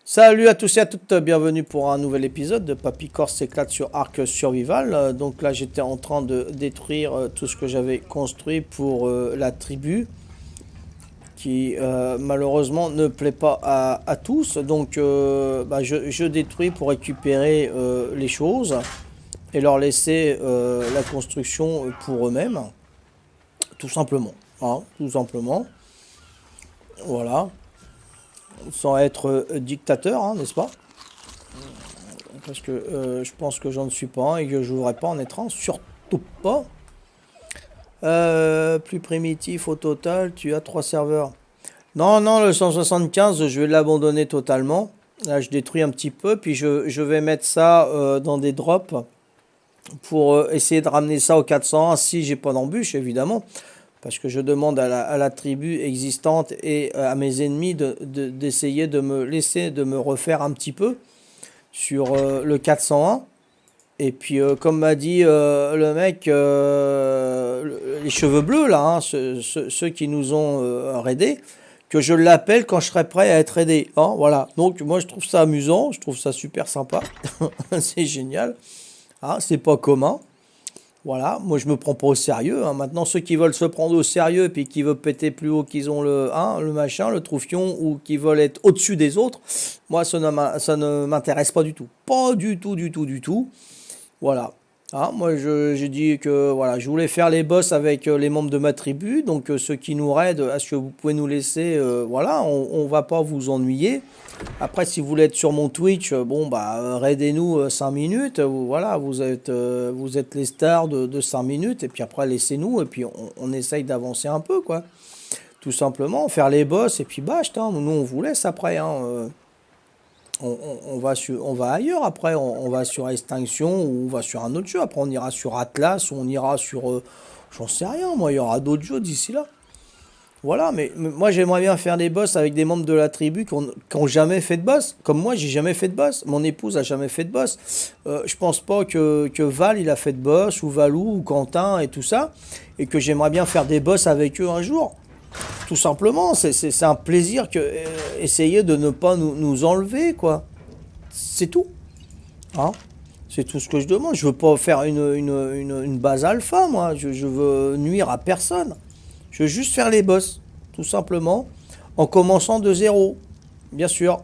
Salut à tous et à toutes, bienvenue pour un nouvel épisode de Papy Corse s'éclate sur Ark Survival. Donc là j'étais en train de détruire tout ce que j'avais construit pour la tribu qui malheureusement ne plaît pas à tous. Donc je détruis pour récupérer les choses et leur laisser la construction pour eux-mêmes. Tout simplement. Hein, tout simplement. Voilà. Sans être dictateur, hein, n'est-ce pas? Parce que je pense que j'en suis pas un et que je voudrais pas en être un, surtout pas. Plus primitif au total, tu as 3 serveurs. Non, non, le 175, je vais l'abandonner totalement. Là, je détruis un petit peu, puis je vais mettre ça dans des drops pour essayer de ramener ça au 401 si j'ai pas d'embûche, évidemment. Parce que je demande à la tribu existante et à mes ennemis d'essayer de me laisser, de me refaire un petit peu sur le 401. Et puis, comme m'a dit le mec, les cheveux bleus, là, hein, ceux qui nous ont raidés, que je l'appelle quand je serai prêt à être aidé. Hein, voilà. Donc, moi, je trouve ça amusant, je trouve ça super sympa. C'est génial. Hein, c'est pas commun. Voilà, moi je me prends pas au sérieux. Hein. Maintenant, ceux qui veulent se prendre au sérieux puis qui veulent péter plus haut qu'ils ont le machin, le troufion, ou qui veulent être au-dessus des autres, moi ça ne m'intéresse pas du tout. Pas du tout, du tout, du tout. Voilà. Hein, moi j'ai dit que voilà, je voulais faire les boss avec les membres de ma tribu, donc ceux qui nous raident, est-ce que vous pouvez nous laisser, voilà, on va pas vous ennuyer. Après, si vous voulez être sur mon Twitch, bon, bah, raidez-nous 5 minutes. Voilà, vous êtes les stars de 5 minutes. Et puis après, laissez-nous. Et puis, on essaye d'avancer un peu, quoi. Tout simplement, faire les boss. Et puis, basta. Hein. Nous, on vous laisse après. Hein. On va ailleurs après. On va sur Extinction ou on va sur un autre jeu. Après, on ira sur Atlas ou on ira sur. J'en sais rien, moi. Il y aura d'autres jeux d'ici là. Voilà, mais moi j'aimerais bien faire des boss avec des membres de la tribu qui ont jamais fait de boss. Comme moi, j'ai jamais fait de boss. Mon épouse a jamais fait de boss. Je pense pas que Val il a fait de boss, ou Valou, ou Quentin et tout ça. Et que j'aimerais bien faire des boss avec eux un jour. Tout simplement, c'est un plaisir que essayer de ne pas nous enlever, quoi. C'est tout. Hein? C'est tout ce que je demande. Je veux pas faire une base alpha, moi. Je veux nuire à personne. Je veux juste faire les boss, tout simplement, en commençant de zéro, bien sûr.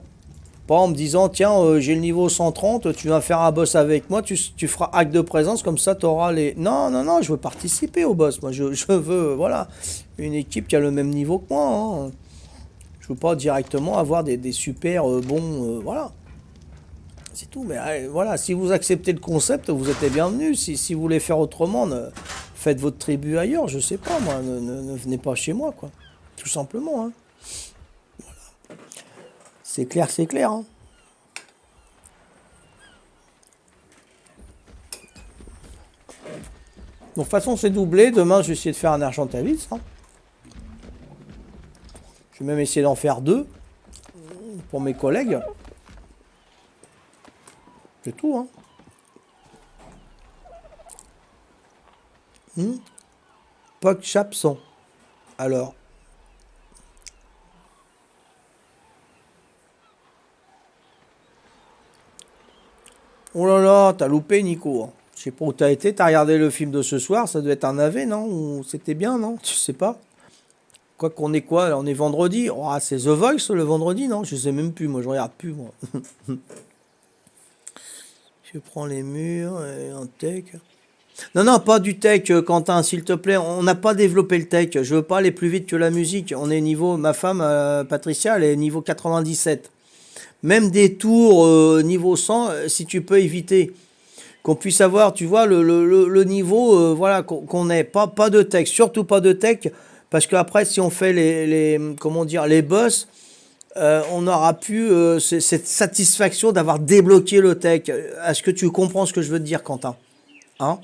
Pas en me disant, tiens, j'ai le niveau 130, tu vas faire un boss avec moi, tu feras acte de présence, comme ça tu auras les... Non, non, non, je veux participer au boss. Moi, je veux, voilà, une équipe qui a le même niveau que moi. Hein. Je veux pas directement avoir des super bons... voilà, c'est tout. Mais voilà, si vous acceptez le concept, vous êtes les bienvenus. Si vous voulez faire autrement, faites votre tribu ailleurs, je sais pas, moi. Ne venez pas chez moi, quoi. Tout simplement. Hein. C'est clair, c'est clair. Hein. Donc, de toute façon, c'est doublé. Demain, je vais essayer de faire un Argentavis. Hein. Je vais même essayer d'en faire 2 pour mes collègues. C'est tout, hein. Poc Chapson. Alors. Oh là là, t'as loupé, Nico. Hein. Je sais pas où t'as été. T'as regardé le film de ce soir. Ça doit être un AV, non? Ou c'était bien, non? Je sais pas. Quoi qu'on est quoi? On est vendredi. Oh, c'est The Voice le vendredi, non? Je sais même plus. Moi, je regarde plus, moi. Je prends les murs et un tech. Non, non, pas du tech, Quentin, s'il te plaît. On n'a pas développé le tech. Je veux pas aller plus vite que la musique. On est niveau. Ma femme, Patricia, elle est niveau 97. Même des tours niveau 100, si tu peux éviter. Qu'on puisse avoir, tu vois, le niveau, voilà, qu'on ait. Pas de tech, surtout pas de tech. Parce qu'après, si on fait comment dire, les boss, on n'aura plus cette satisfaction d'avoir débloqué le tech. Est-ce que tu comprends ce que je veux te dire, Quentin? Hein?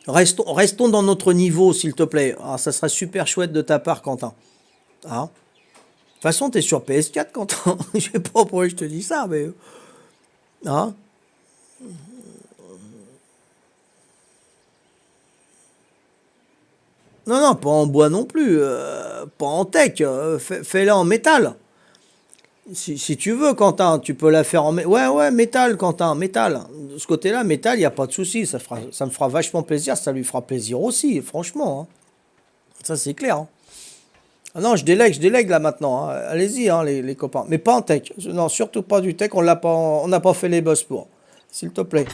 Restons dans notre niveau, s'il te plaît. Ah, ça serait super chouette de ta part, Quentin. Hein? De toute façon, t'es sur PS4, Quentin. Je sais pas pourquoi je te dis ça, mais... Hein? Non, non, pas en bois non plus. Pas en tech. Fais-le en métal. Si tu veux, Quentin, tu peux la faire en... Ouais, ouais, métal, Quentin, métal. De ce côté-là, métal, il n'y a pas de souci. Ça me fera vachement plaisir. Ça lui fera plaisir aussi, franchement, hein. Ça, c'est clair, hein. Ah non, je délègue là maintenant, hein. Allez-y, hein, les copains. Mais pas en tech. Non, surtout pas du tech. On n'a pas fait les boss pour. S'il te plaît.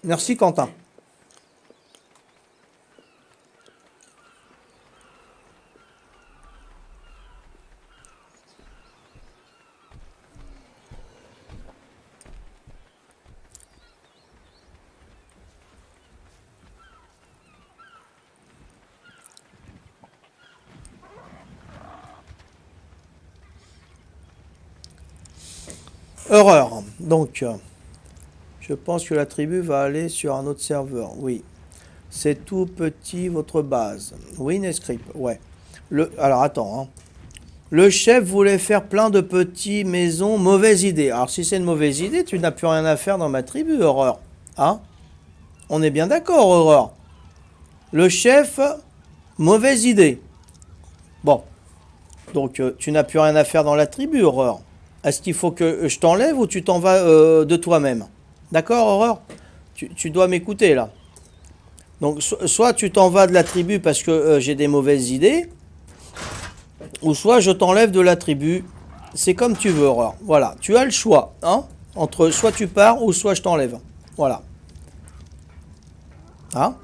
Merci, Quentin. Horreur. Donc, je pense que la tribu va aller sur un autre serveur. Oui. C'est tout petit, votre base. Oui, Nescript. Ouais. Alors, attends, hein. Le chef voulait faire plein de petites maisons. Mauvaise idée. Alors, si c'est une mauvaise idée, tu n'as plus rien à faire dans ma tribu, Horreur. Hein? On est bien d'accord, Horreur. Le chef, mauvaise idée. Bon. Donc, tu n'as plus rien à faire dans la tribu, Horreur. Est-ce qu'il faut que je t'enlève ou tu t'en vas de toi-même? D'accord, Horreur? Tu dois m'écouter, là. Donc, soit tu t'en vas de la tribu parce que j'ai des mauvaises idées, ou soit je t'enlève de la tribu. C'est comme tu veux, Horreur. Voilà, tu as le choix, hein, entre soit tu pars ou soit je t'enlève. Voilà. Hein?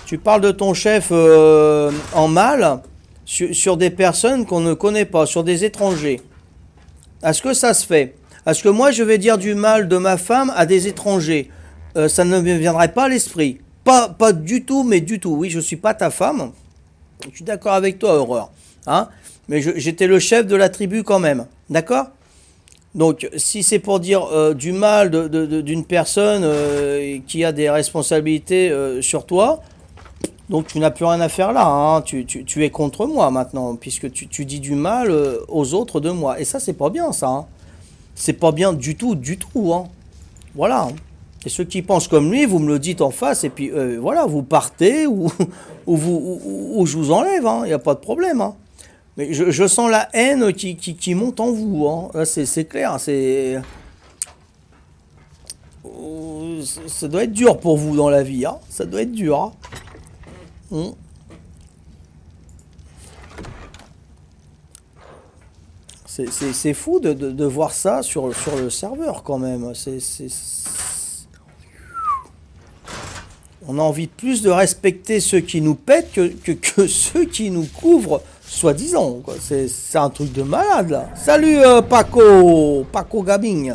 Tu parles de ton chef en mal sur des personnes qu'on ne connaît pas, sur des étrangers. Est-ce que ça se fait? Est-ce que moi je vais dire du mal de ma femme à des étrangers? Ça ne me viendrait pas à l'esprit. Pas du tout, mais du tout. Oui, je suis pas ta femme. Je suis d'accord avec toi, Horreur. Hein? Mais j'étais le chef de la tribu quand même. D'accord? Donc, si c'est pour dire du mal d'une personne qui a des responsabilités sur toi, donc tu n'as plus rien à faire là, hein. Tu es contre moi maintenant, puisque tu dis du mal aux autres de moi. Et ça, c'est pas bien, ça, hein. C'est pas bien du tout, hein. Voilà, hein. Et ceux qui pensent comme lui, vous me le dites en face, et puis voilà, vous partez ou, ou je vous enlève, hein. Il n'y a pas de problème, hein. Mais je sens la haine qui monte en vous, hein. Là, c'est clair, c'est... Ça doit être dur pour vous dans la vie, hein. Ça doit être dur, hein. Hum. C'est fou de voir ça sur le serveur quand même. On a envie plus de respecter ceux qui nous pètent que ceux qui nous couvrent, soi-disant, quoi. C'est un truc de malade là. Salut Paco Gaming.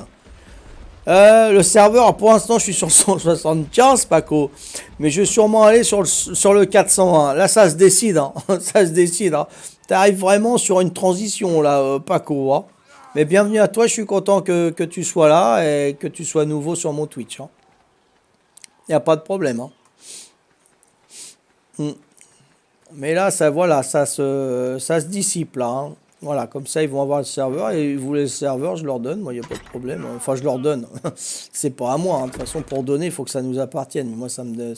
Le serveur, pour l'instant, je suis sur 175, Paco. Mais je vais sûrement aller sur le 401. Là, ça se décide, hein. Ça se décide, hein. T'arrives vraiment sur une transition, là, Paco, hein. Mais bienvenue à toi, je suis content que tu sois là et que tu sois nouveau sur mon Twitch, hein. Y a pas de problème, hein. Hmm. Mais là, ça, voilà, ça se dissipe, là, hein. Voilà, comme ça, ils vont avoir le serveur. Et vous voulez le serveur, je leur donne. Moi, il n'y a pas de problème. Enfin, je leur donne. C'est pas à moi, hein. De toute façon, pour donner, il faut que ça nous appartienne. Mais moi, ça ne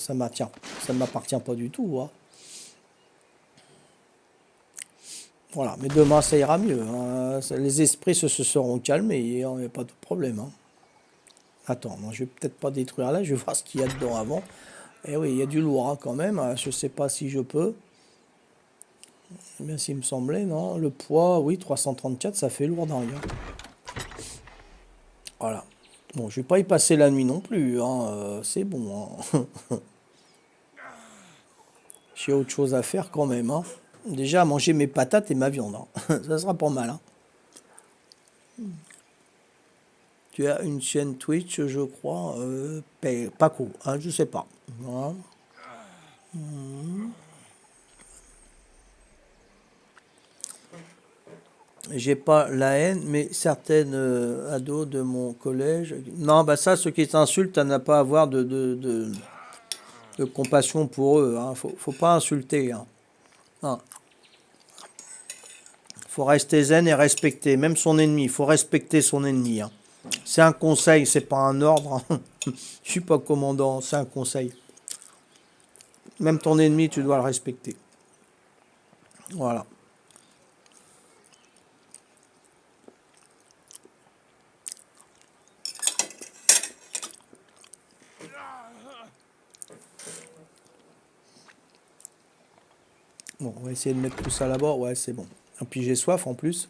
m'appartient pas du tout, hein. Voilà, mais demain, ça ira mieux, hein. Les esprits se seront calmés. Il n'y a pas de problème, hein. Attends, non, je vais peut-être pas détruire là. Je vais voir ce qu'il y a dedans avant. Eh oui, il y a du lourd, hein, quand même. Je sais pas si je peux. Eh bien, s'il me semblait, non. Le poids, oui, 334, ça fait lourd dingue, hein. Voilà. Bon, je vais pas y passer la nuit non plus, hein. C'est bon, hein. J'ai autre chose à faire quand même, hein. Déjà, manger mes patates et ma viande, hein. Ça sera pas mal, hein. Tu as une chaîne Twitch, je crois. Paco, hein, je sais pas. Voilà. J'ai pas la haine, mais certaines ados de mon collège. Non, bah ça, ceux qui t'insultent, t'en as pas à avoir de compassion pour eux, hein. Faut pas insulter, hein. Hein. Faut rester zen et respecter, même son ennemi. Il faut respecter son ennemi, hein. C'est un conseil, c'est pas un ordre, hein. Je suis pas commandant, c'est un conseil. Même ton ennemi, tu dois le respecter. Voilà. Bon, on va essayer de mettre tout ça là-bas. Ouais, c'est bon. Et puis j'ai soif en plus.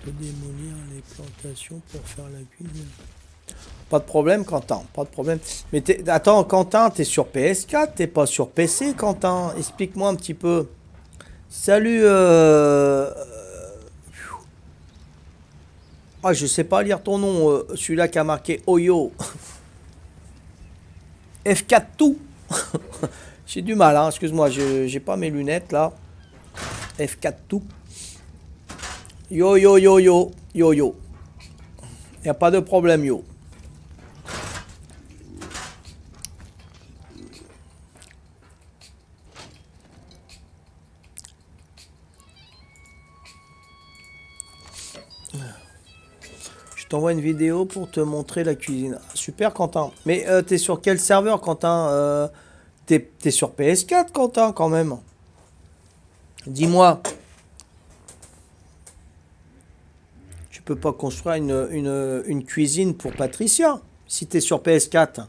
De démolir les plantations pour faire la cuisine. Pas de problème, Quentin, pas de problème. Mais attends, Quentin, t'es sur PS4, t'es pas sur PC, Quentin. Explique-moi un petit peu. Salut. Ah, je sais pas lire ton nom. Celui-là qui a marqué Oyo. F4 tout. J'ai du mal, hein. Excuse-moi, j'ai pas mes lunettes là. F4 tout. Yo yo yo yo yo yo. Y a pas de problème yo. Je t'envoie une vidéo pour te montrer la cuisine. Super Quentin. Mais t'es sur quel serveur Quentin? T'es sur PS4 Quentin quand même. Dis-moi. Tu peux pas construire une cuisine pour Patricia si t'es sur PS4.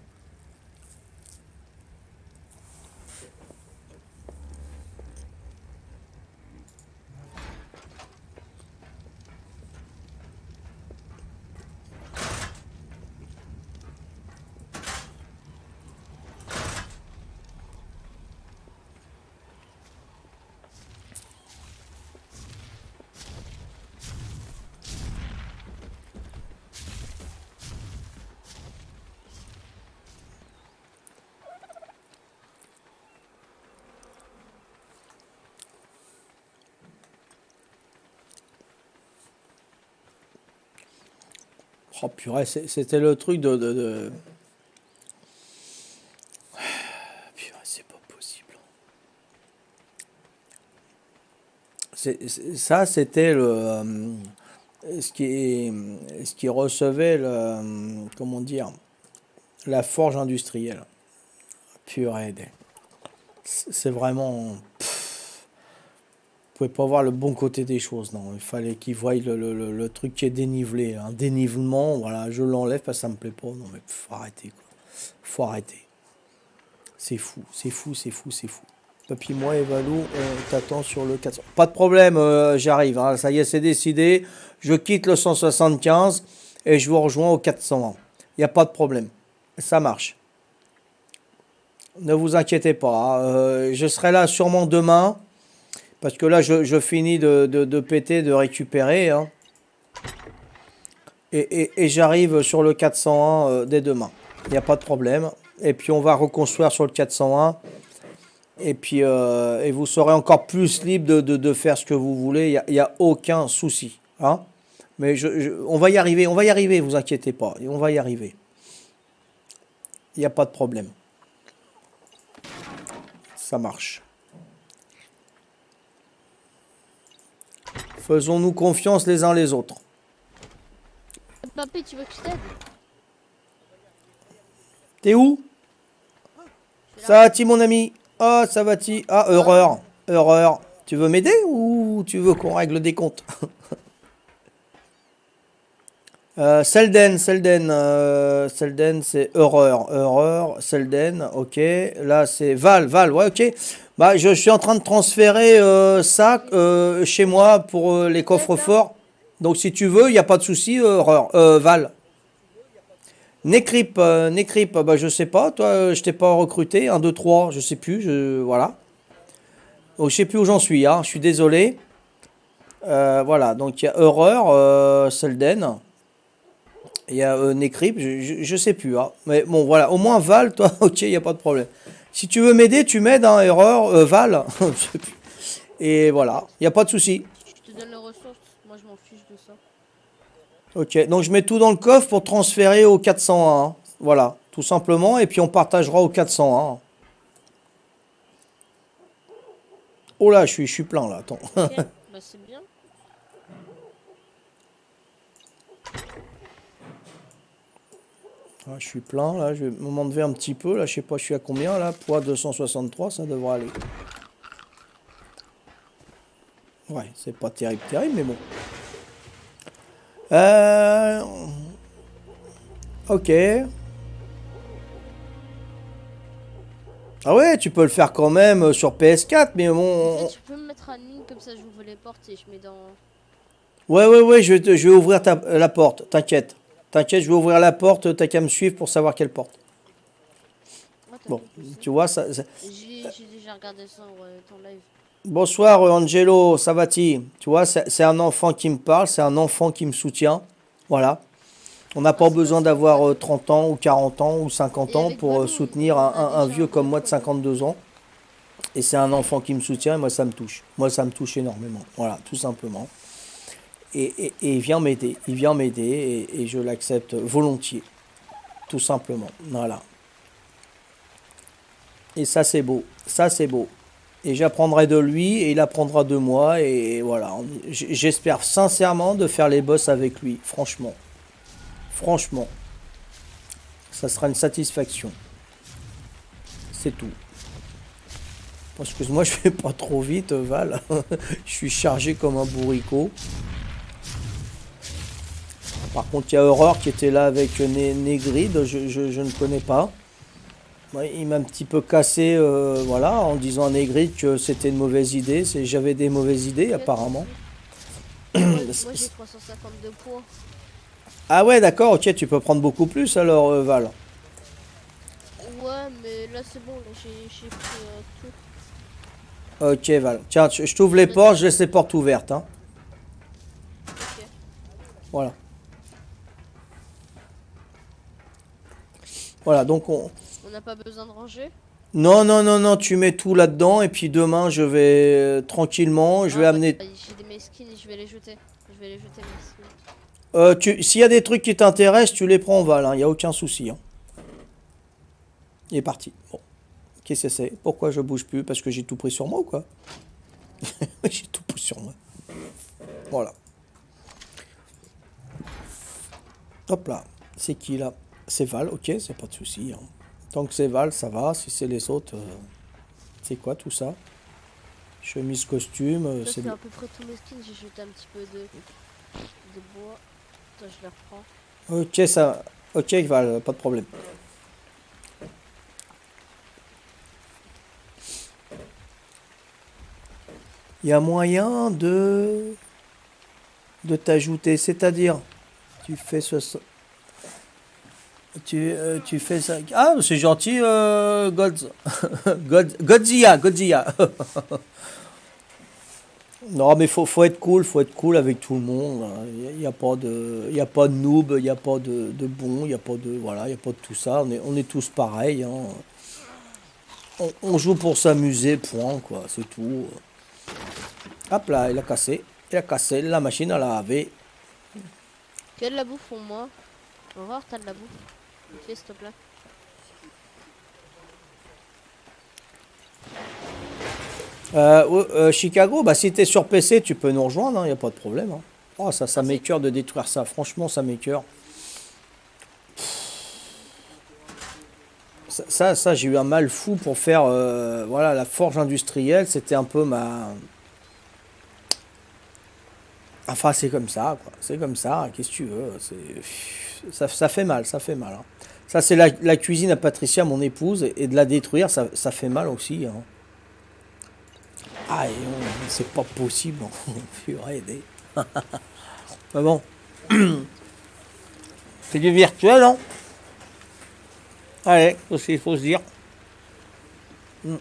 Oh purée, c'était le truc de... Purée, c'est pas possible. Ça, c'était ce qui recevait comment dire, la forge industrielle. Purée, c'est vraiment... Vous pouvez pas voir le bon côté des choses, non. Il fallait qu'ils voient le truc qui est dénivelé. Un dénivellement, voilà, je l'enlève parce que ça me plaît pas. Non mais faut arrêter quoi. Faut arrêter. C'est fou, c'est fou, c'est fou, c'est fou. Papy, moi et Valou, on t'attend sur le 400. Pas de problème, j'arrive, hein. Ça y est, c'est décidé. Je quitte le 175 et je vous rejoins au 401. Il n'y a pas de problème. Ça marche. Ne vous inquiétez pas, hein. Je serai là sûrement demain. Parce que là, je finis de péter, de récupérer, hein. Et j'arrive sur le 401 dès demain. Il n'y a pas de problème. Et puis, on va reconstruire sur le 401. Et puis, et vous serez encore plus libre de faire ce que vous voulez. Il y a aucun souci, hein. Mais on va y arriver, vous inquiétez pas. Et on va y arriver. Il n'y a pas de problème. Ça marche. Faisons-nous confiance les uns les autres. Papy, tu veux que je t'aide? T'es où? Ça va-t-il, mon ami? Ah, ça va-t-il? Ah, horreur. Horreur. Tu veux m'aider ou tu veux qu'on règle des comptes? Selden, Selden, c'est horreur, Selden, ok. Là, c'est Val, ouais, ok. Bah, je suis en train de transférer ça chez moi pour les coffres forts. Donc, si tu veux, il n'y a pas de souci, Val. Necrip, bah, je sais pas, toi, je t'ai pas recruté. 1, 2, 3, je sais plus, voilà. Donc, je sais plus où j'en suis, hein, je suis désolé. Voilà, donc il y a Horreur, Selden. Il y a Necrip, je sais plus, hein. Mais bon, voilà, au moins Val, toi, ok, il n'y a pas de problème. Si tu veux m'aider, tu m'aides, hein, erreur, Val. Et voilà, il n'y a pas de souci. Je te donne les ressources. Moi, je m'en fiche de ça. Ok, donc je mets tout dans le coffre pour transférer au 401. Hein. Voilà, tout simplement. Et puis on partagera au 401. Oh là, je suis plein là, attends. Ok, bah c'est bien. Ah, je suis plein là, je vais m'enlever un petit peu. Là, je sais pas, je suis à combien là? Poids 263, ça devrait aller. Ouais, c'est pas terrible, terrible, mais bon. Ok. Ah ouais, tu peux le faire quand même sur PS4, mais En bon. fait, tu peux me mettre en ligne comme ça, j'ouvre les portes et je mets dans. Ouais, je vais ouvrir la porte, t'inquiète. T'inquiète, je vais ouvrir la porte, t'as qu'à me suivre pour savoir quelle porte. Ah, Bon, t'inquiète aussi. tu vois, J'ai déjà regardé ça sur ton live. Bonsoir Angelo, ça va-t-il? Tu vois, c'est un enfant qui me parle, c'est un enfant qui me soutient. Voilà. On n'a Ah, pas c'est bien, besoin c'est comme ça. d'avoir 30 ans ou 40 ans ou 50 Et ans avec pour Balou, soutenir on a un déjà vieux un comme gros moi de problème. 52 ans. Et c'est un enfant qui me soutient et moi ça me touche. Moi ça me touche énormément. Voilà, tout simplement. Et il vient m'aider. Il vient m'aider et je l'accepte volontiers. Tout simplement. Voilà. Et ça c'est beau. Ça c'est beau. Et j'apprendrai de lui et il apprendra de moi. Et voilà. J'espère sincèrement de faire les boss avec lui. Franchement. Franchement. Ça sera une satisfaction. C'est tout. Excuse-moi, je fais pas trop vite, Val. Je suis chargé comme un bourricot. Par contre, il y a Aurore qui était là avec Négrid, je ne connais pas. Ouais, il m'a un petit peu cassé, voilà, en disant à Négrid que c'était une mauvaise idée. J'avais des mauvaises idées, Pas de apparemment. soucis. Moi j'ai 352 points. Ah ouais, d'accord, ok, tu peux prendre beaucoup plus alors, Val. Ouais, mais là c'est bon, là j'ai pris tout. Ok, Val. Tiens, je t'ouvre les portes, je laisse les portes ouvertes, hein. Ok. Voilà. Voilà, donc on... On n'a pas besoin de ranger. Non, non, non, non, tu mets tout là-dedans et puis demain je vais tranquillement, je vais Ah bah amener... j'ai mes skins et je vais les jeter. Je vais les jeter mes skins. S'il y a des trucs qui t'intéressent, tu les prends en Val, il n'y a aucun souci. Hein. Il est parti. Bon, qu'est-ce que c'est? Pourquoi je bouge plus? Parce que j'ai tout pris sur moi ou quoi? J'ai tout pris sur moi. Voilà. Hop là. C'est qui là? C'est Val, ok, c'est pas de souci. Hein. Tant que c'est Val, ça va. Si c'est les autres, c'est quoi tout ça? Chemise, costume, Ça c'est... c'est à peu près tous mes skins. J'ai jeté un petit peu de bois. Attends, je les reprends. Ok, ça... Ok, Val, pas de problème. Il y a moyen de t'ajouter, c'est-à-dire, tu fais ce... Tu fais ça. Ah, c'est gentil, Godzilla, Godzilla. Non, mais faut faut être cool avec tout le monde. Il y a pas de, y a pas de noob, il n'y a pas de bon, il y a pas de, voilà, il y a pas de tout ça. On est tous pareils. Hein. On joue pour s'amuser, point, quoi, c'est tout. Hop là, il a cassé. Il a cassé la machine à laver. Quelle de la bouffe pour moi? Au revoir, t'as de la bouffe. Fais s'il te plaît. Chicago, bah si t'es sur PC, tu peux nous rejoindre, il n'y a pas de problème. Hein. Oh, ça Merci. m'écoeure de détruire ça. Franchement, ça m'écoeure. Ça, j'ai eu un mal fou pour faire voilà, la forge industrielle. C'était un peu ma... Enfin, c'est comme ça, quoi. C'est comme ça, qu'est-ce que tu veux. Ça fait mal, ça fait mal. Hein. Ça, c'est la cuisine à Patricia, mon épouse, et de la détruire, ça fait mal aussi. Hein. Ah, c'est pas possible. Purée, aider. Mais bon, c'est du virtuel, hein. Allez, aussi, il faut se dire. Mm.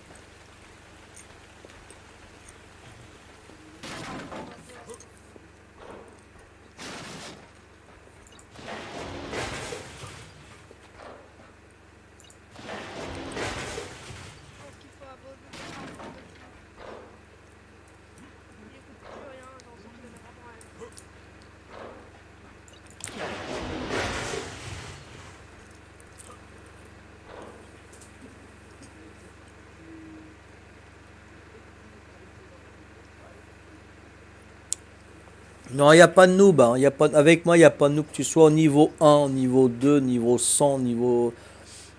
Non, il n'y a pas de noob, hein. Y a pas, avec moi, il n'y a pas de noob. Que tu sois au niveau 1, niveau 2, niveau 100, niveau...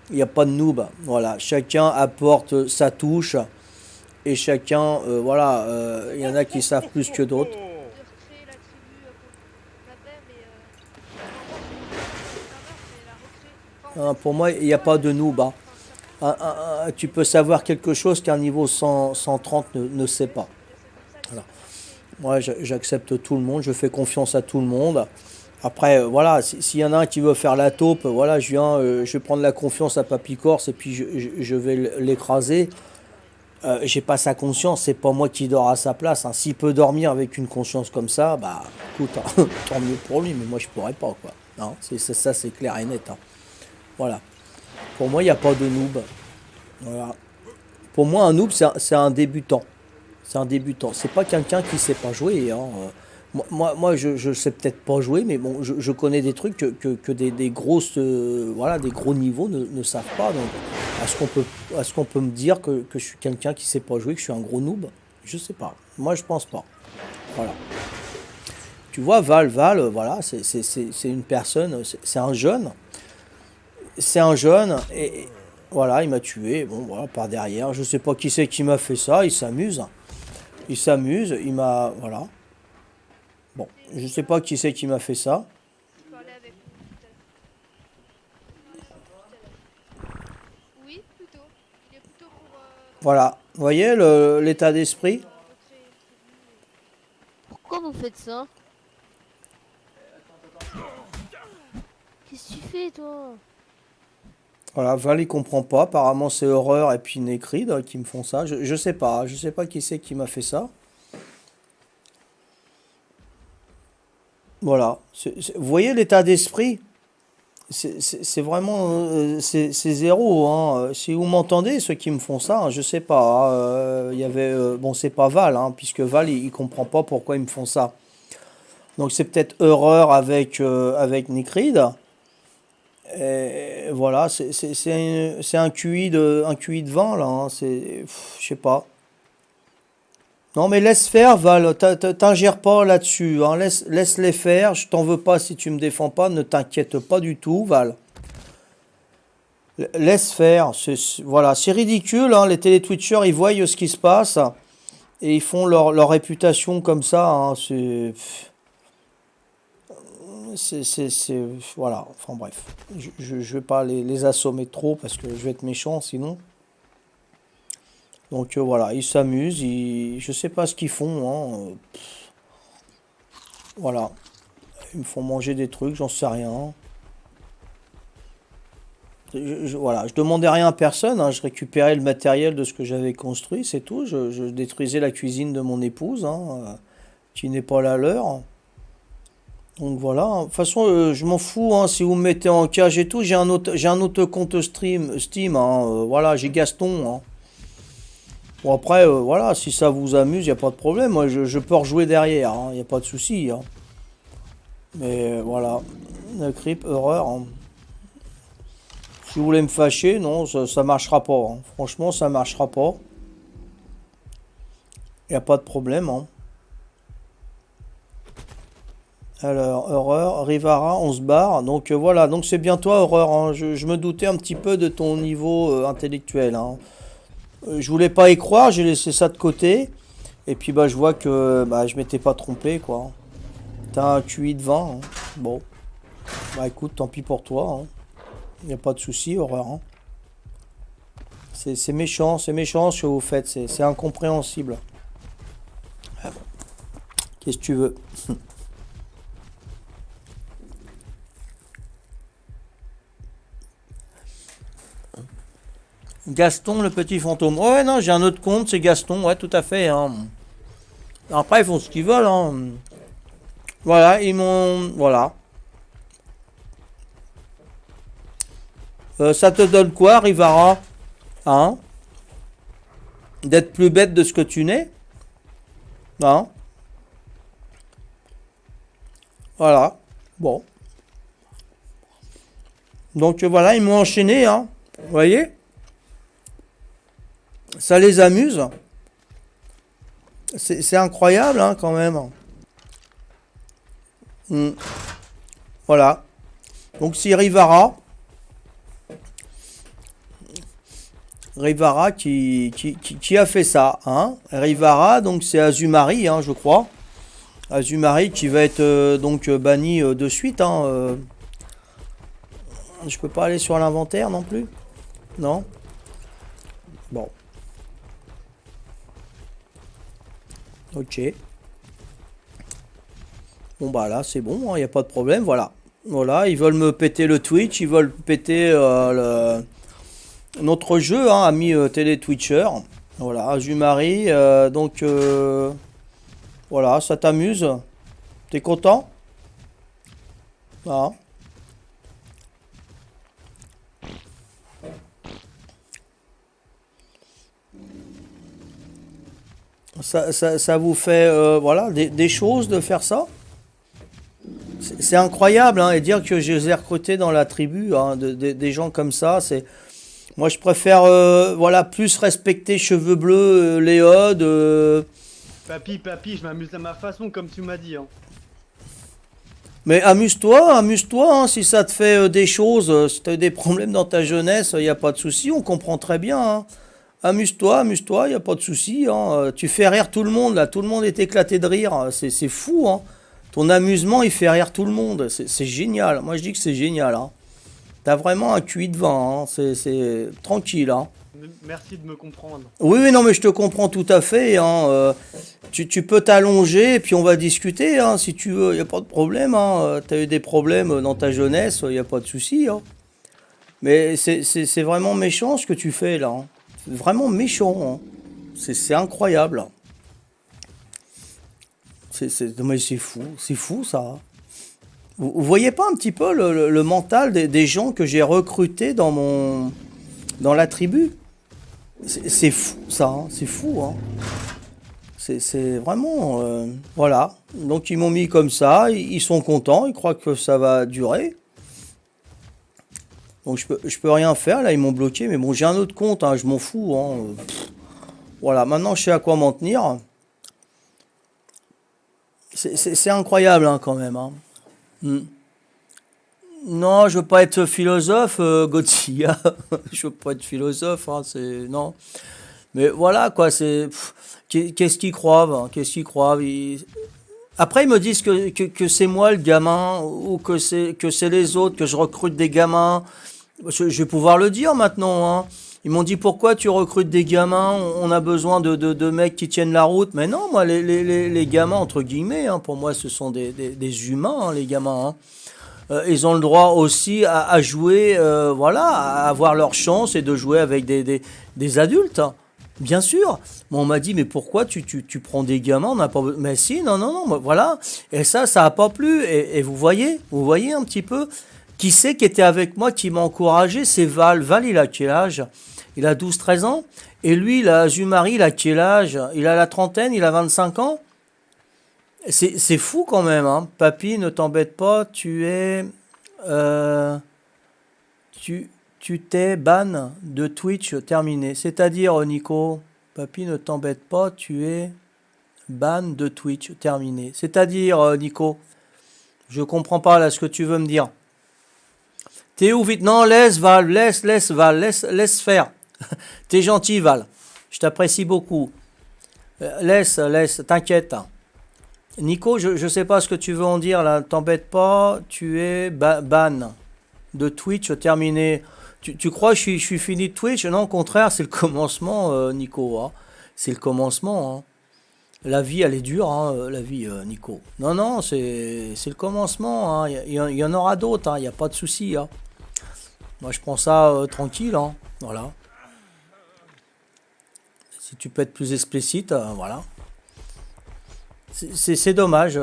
Il n'y a pas de noob. Voilà, chacun apporte sa touche. Et chacun, voilà, il y en a qui savent plus que d'autres. De recréer la tribu qu'on avait, mais normalement c'est pas la créer le serveur, c'est la recréer. Enfin, en Hein, fait, pour moi, il n'y a toi, pas de noob, hein. enfin, certains Tu peux savoir quelque chose qu'un niveau 100, 130 ne sait Oui, pas. mais c'est pour ça que Voilà. c'est compliqué. Moi, j'accepte tout le monde, je fais confiance à tout le monde. Après, voilà, s'il y en a un qui veut faire la taupe, voilà, je vais prendre la confiance à Papy Corse et puis je vais l'écraser. J'ai pas sa conscience, c'est pas moi qui dors à sa place, hein. S'il peut dormir avec une conscience comme ça, bah écoute, hein, tant mieux pour lui, mais moi je pourrais pas, quoi. Non, ça, c'est clair et net, hein. Voilà. Pour moi, il n'y a pas de noob. Voilà. Pour moi, un noob, c'est un débutant. C'est un débutant. C'est pas quelqu'un qui sait pas jouer, hein. Moi, je sais peut-être pas jouer, mais bon, je connais des trucs que des grosses, voilà, des gros niveaux ne savent pas. Donc, est-ce qu'on peut me dire que je suis quelqu'un qui sait pas jouer, que je suis un gros noob? Je sais pas. Moi, je pense pas. Voilà. Tu vois, Val, voilà, c'est une personne, c'est un jeune. C'est un jeune, et voilà, il m'a tué. Bon, voilà, par derrière. Je sais pas qui c'est qui m'a fait ça. Il s'amuse. Il s'amuse. Il m'a, voilà. Bon, C'est je sais Nicolas pas qui c'est qui m'a fait ça. qui parlait avec nous tout à l'heure. Il parlait avec nous tout à l'heure. Oui, plutôt. Il est plutôt Voilà. Vous voyez l'état d'esprit? recréer une tribu. Pourquoi vous faites ça? Qu'est-ce que tu fais, toi? Voilà, Val il comprend pas. Apparemment c'est Horreur et puis Necrid qui me font ça. Je sais pas. Je sais pas qui c'est qui m'a fait ça. Voilà. Vous voyez l'état d'esprit? C'est vraiment c'est zéro, hein. Si vous m'entendez, ceux qui me font ça, hein, je sais pas, hein. Il y avait bon c'est pas Val, hein, puisque Val il comprend pas pourquoi ils me font ça. Donc c'est peut-être Horreur avec Necrid. Et voilà, c'est un QI de 20 là, hein. Je sais pas. Non mais laisse faire Val, t'ingères pas là-dessus, hein. Laisse-les faire, je t'en veux pas si tu me défends pas, ne t'inquiète pas du tout Val. Laisse faire, voilà, c'est ridicule, hein. Les télétwitchers ils voient ce qui se passe et ils font leur réputation comme ça, hein. Voilà, enfin bref, je vais pas les assommer trop parce que je vais être méchant sinon. Donc voilà, ils s'amusent, je sais pas ce qu'ils font, hein. Voilà, ils me font manger des trucs, j'en sais rien. Voilà, je demandais rien à personne, hein. Je récupérais le matériel de ce que j'avais construit, c'est tout. Je détruisais la cuisine de mon épouse, hein, qui n'est pas la leur. Donc voilà, hein. De toute façon, je m'en fous, hein, si vous me mettez en cage et tout. J'ai un autre compte Steam, hein, voilà, j'ai Gaston, hein. Bon après, voilà, si ça vous amuse, il n'y a pas de problème. Moi, je peux rejouer derrière, il n'y a pas de souci, hein. Mais voilà, la creep, horreur, hein. Si vous voulez me fâcher, non, ça marchera pas, hein. Franchement, ça marchera pas. Il n'y a pas de problème, hein. Alors, Horreur, Rivara, on se barre. Donc voilà, donc c'est bien toi, Horreur, hein. Je me doutais un petit peu de ton niveau intellectuel, hein. Je voulais pas y croire, j'ai laissé ça de côté. Et puis bah je vois que bah, je m'étais pas trompé, quoi. T'as un QI de 20, hein. Bon, bah écoute, tant pis pour toi, hein. Il n'y a pas de souci, Horreur, hein. C'est méchant ce que vous faites, c'est incompréhensible. Qu'est-ce que tu veux? Gaston, le petit fantôme. Ouais, non, j'ai un autre compte, c'est Gaston, ouais, tout à fait, hein. Après, ils font ce qu'ils veulent, hein. Voilà, ils m'ont... Voilà. Ça te donne quoi, Rivara? Hein? D'être plus bête de ce que tu n'es? Hein? Voilà. Bon. Donc voilà, ils m'ont enchaîné, hein. Vous voyez? Ça les amuse. C'est incroyable, hein, quand même. Hmm. Voilà. Donc c'est Rivara qui a fait ça. Hein. Rivara, donc c'est Azumari, hein, je crois. Azumari qui va être donc banni de suite. Hein, je peux pas aller sur l'inventaire non plus. Non. Bon. Ok. Bon bah là c'est bon, il n'y a pas de problème. Voilà. Voilà, ils veulent me péter le Twitch, ils veulent péter notre jeu, hein, ami télé-twitcher. Voilà, Azumari. Donc voilà, ça t'amuse. T'es content? Ah. Ça vous fait voilà, des choses de faire ça? C'est incroyable, hein, et dire que je les ai recrutés dans la tribu, hein, des gens comme ça, c'est... Moi, je préfère, voilà, plus respecter Cheveux Bleus, Léode. Papy, je m'amuse à ma façon, comme tu m'as dit. Hein. Mais amuse-toi, hein, si ça te fait des choses, si tu as eu des problèmes dans ta jeunesse, il n'y a pas de souci, on comprend très bien. Hein. Amuse-toi, il n'y a pas de souci. Hein. Tu fais rire tout le monde, là, tout le monde est éclaté de rire, c'est fou. Hein. Ton amusement, il fait rire tout le monde, c'est génial. Moi, je dis que c'est génial. Hein. T'as vraiment un QI de 20, hein. C'est tranquille. Hein. Merci de me comprendre. Oui, oui, non, mais je te comprends tout à fait. Hein. Tu peux t'allonger et puis on va discuter, hein, si tu veux. Il n'y a pas de problème. Hein. Tu as eu des problèmes dans ta jeunesse, il n'y a pas de souci. Hein. Mais c'est vraiment méchant ce que tu fais là. Hein. C'est vraiment méchant. Hein. C'est incroyable. Mais c'est fou ça. Hein. Vous voyez pas un petit peu le mental des gens que j'ai recrutés dans la tribu? C'est fou ça, hein, c'est fou. Hein. C'est vraiment... voilà. Donc ils m'ont mis comme ça, ils sont contents, ils croient que ça va durer. Donc je peux rien faire, là ils m'ont bloqué, mais bon j'ai un autre compte, hein, je m'en fous. Hein. Voilà, maintenant je sais à quoi m'en tenir. C'est incroyable hein, quand même. Hein. Hmm. Non, je veux pas être philosophe, Godzilla. Je veux pas être philosophe, hein, c'est... Non. Mais voilà, quoi, c'est... Qu'est-ce qu'ils croient, hein, qu'est-ce qu'ils croient Après, ils me disent que c'est moi le gamin, ou que c'est les autres, que je recrute des gamins. Je vais pouvoir le dire maintenant, hein. Ils m'ont dit, pourquoi tu recrutes des gamins? On a besoin de mecs qui tiennent la route. Mais non, moi, les gamins, entre guillemets, hein, pour moi, ce sont des humains, hein, les gamins, hein. Ils ont le droit aussi à jouer, voilà, à avoir leur chance et de jouer avec des adultes. Hein. Bien sûr. Bon, on m'a dit, mais pourquoi tu prends des gamins? On n'a pas... Mais si, non, voilà. Et ça a pas plu. Et vous voyez un petit peu qui c'est qui était avec moi, qui m'a encouragé? C'est Val. Val, il a quel âge? Il a 12-13 ans. Et lui, il a Azumari, il a quel âge? Il a la trentaine, il a 25 ans. C'est fou quand même, hein. Papy, ne t'embête pas, tu es... tu t'es ban de Twitch terminé. C'est-à-dire, Nico, papy, ne t'embête pas, tu es ban de Twitch terminé. C'est-à-dire, Nico, je comprends pas là ce que tu veux me dire. T'es où vite? Non, laisse Val, laisse Val, laisse faire. T'es gentil Val, je t'apprécie beaucoup. Laisse, t'inquiète. Nico, je sais pas ce que tu veux en dire là, t'embête pas, tu es ban de Twitch terminé. Tu crois que je suis fini de Twitch? Non, au contraire, c'est le commencement, Nico. Hein. C'est le commencement. Hein. La vie, elle est dure, hein, la vie, Nico. Non, c'est le commencement. Hein. Il y en aura d'autres, hein. Il n'y a pas de souci. Hein. Moi, je prends ça tranquille. Hein. Voilà. Si tu peux être plus explicite, voilà. C'est dommage,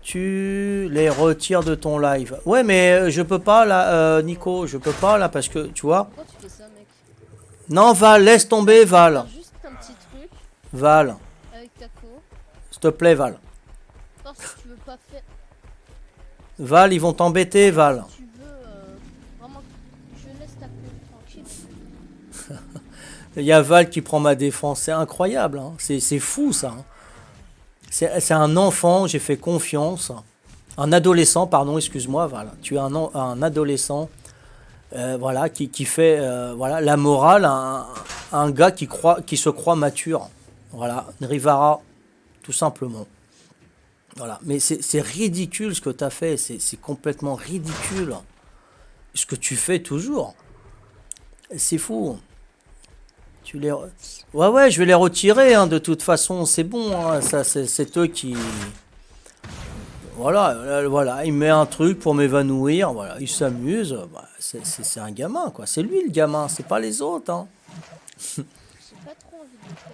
tu les retires de ton live. Ouais, mais je peux pas là, Nico, je peux pas là parce que tu vois. Pourquoi tu fais ça, mec? Non, Val, laisse tomber, Val. Juste un petit truc Val, avec ta co. s'il te plaît, Val. Voir si tu veux pas faire. Val, ils vont t'embêter, Val. Si tu veux vraiment. Je laisse ta co tranquille. Il y a Val qui prend ma défense, c'est incroyable, hein. C'est fou ça. Hein. C'est un enfant, j'ai fait confiance. Un adolescent, pardon, excuse-moi, voilà. Tu es un adolescent, voilà, qui fait, voilà, la morale, un gars qui se croit mature. Voilà, Rivara, tout simplement. Voilà, mais c'est ridicule ce que tu as fait, c'est complètement ridicule. Ce que tu fais toujours, c'est fou. Tu les... Ouais, ouais, je vais les retirer, hein, de toute façon, c'est bon, hein, ça, c'est eux qui... Voilà, voilà, il met un truc pour m'évanouir, voilà, il s'amuse, bah, c'est un gamin, quoi. C'est lui le gamin, c'est pas les autres, hein. J'ai pas trop envie de le faire.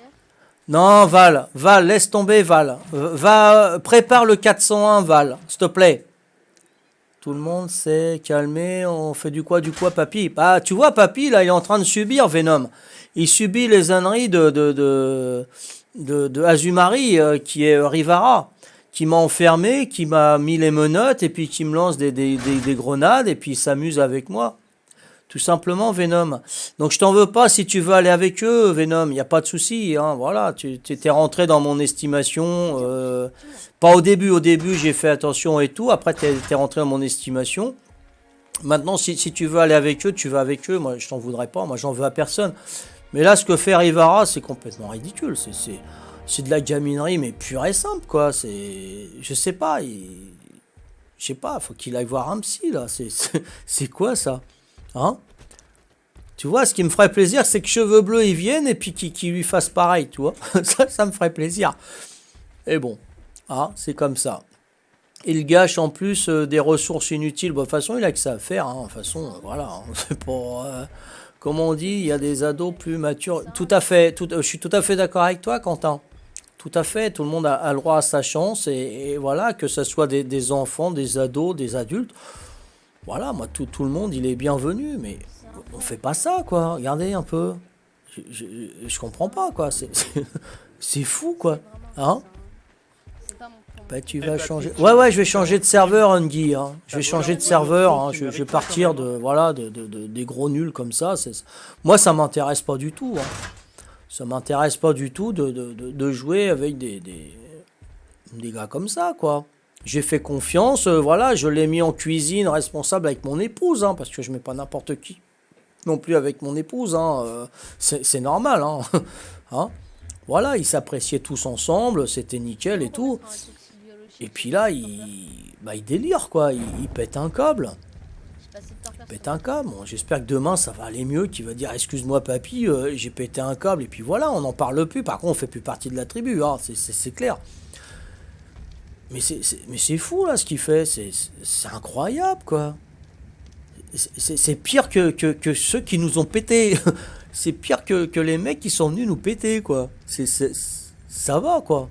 Non, Val, laisse tomber, Val. Va, prépare le 401, Val, s'il te plaît. Tout le monde s'est calmé, on fait du quoi, papy? Bah, tu vois, papy, là, il est en train de subir Venom. Il subit les âneries de Azumari, qui est Rivara, qui m'a enfermé, qui m'a mis les menottes, et puis qui me lance des grenades, et puis il s'amuse avec moi. Tout simplement, Venom. Donc je t'en veux pas si tu veux aller avec eux, Venom. Il n'y a pas de souci, hein. Voilà, tu étais rentré dans mon estimation. Pas au début. Au début, j'ai fait attention et tout. Après, tu es rentré dans mon estimation. Maintenant, si tu veux aller avec eux, tu vas avec eux. Moi, je t'en voudrais pas. Moi, j'en veux à personne. Mais là, ce que fait Rivara, c'est complètement ridicule. C'est de la gaminerie, mais pure et simple, quoi. Je sais pas. Je sais pas, faut qu'il aille voir un psy, là. C'est quoi, ça? Hein? Tu vois, ce qui me ferait plaisir, c'est que Cheveux Bleus, ils viennent et puis qu'ils lui fassent pareil, tu vois. Ça me ferait plaisir. Et bon, ah, c'est comme ça. Il gâche en plus des ressources inutiles. Bon, de toute façon, il a que ça à faire, hein. De toute façon, voilà. Hein. C'est pour... comme on dit, il y a des ados plus matures. Tout à fait, je suis tout à fait d'accord avec toi, Quentin. Tout à fait, tout le monde a le droit à sa chance. Et voilà, que ce soit des enfants, des ados, des adultes. Voilà, moi, tout le monde, il est bienvenu, mais on fait pas ça, quoi. Regardez un peu. Je comprends pas, quoi. C'est fou, quoi. Hein? C'est pas mon point. Bah, tu vas changer. Ouais, je vais changer de serveur, Ungi. Hein. Je vais changer de serveur. Hein. Je vais partir voilà, des gros nuls comme ça. Moi, ça m'intéresse pas du tout. Hein. Ça m'intéresse pas du tout de jouer avec des gars comme ça, quoi. J'ai fait confiance, voilà, je l'ai mis en cuisine responsable avec mon épouse, hein, parce que je mets pas n'importe qui non plus avec mon épouse, hein, c'est normal, hein, hein. Voilà, ils s'appréciaient tous ensemble, c'était nickel et tout. Et puis là, il délire, quoi, il pète un câble. Pète un câble. Bon, j'espère que demain ça va aller mieux, qu'il va dire excuse-moi papy, j'ai pété un câble, et puis voilà, on n'en parle plus. Par contre, on fait plus partie de la tribu, hein, c'est clair. Mais c'est fou, là, ce qu'il fait. C'est incroyable, quoi. C'est pire que ceux qui nous ont pété. C'est pire que les mecs qui sont venus nous péter, quoi. Ça va, quoi.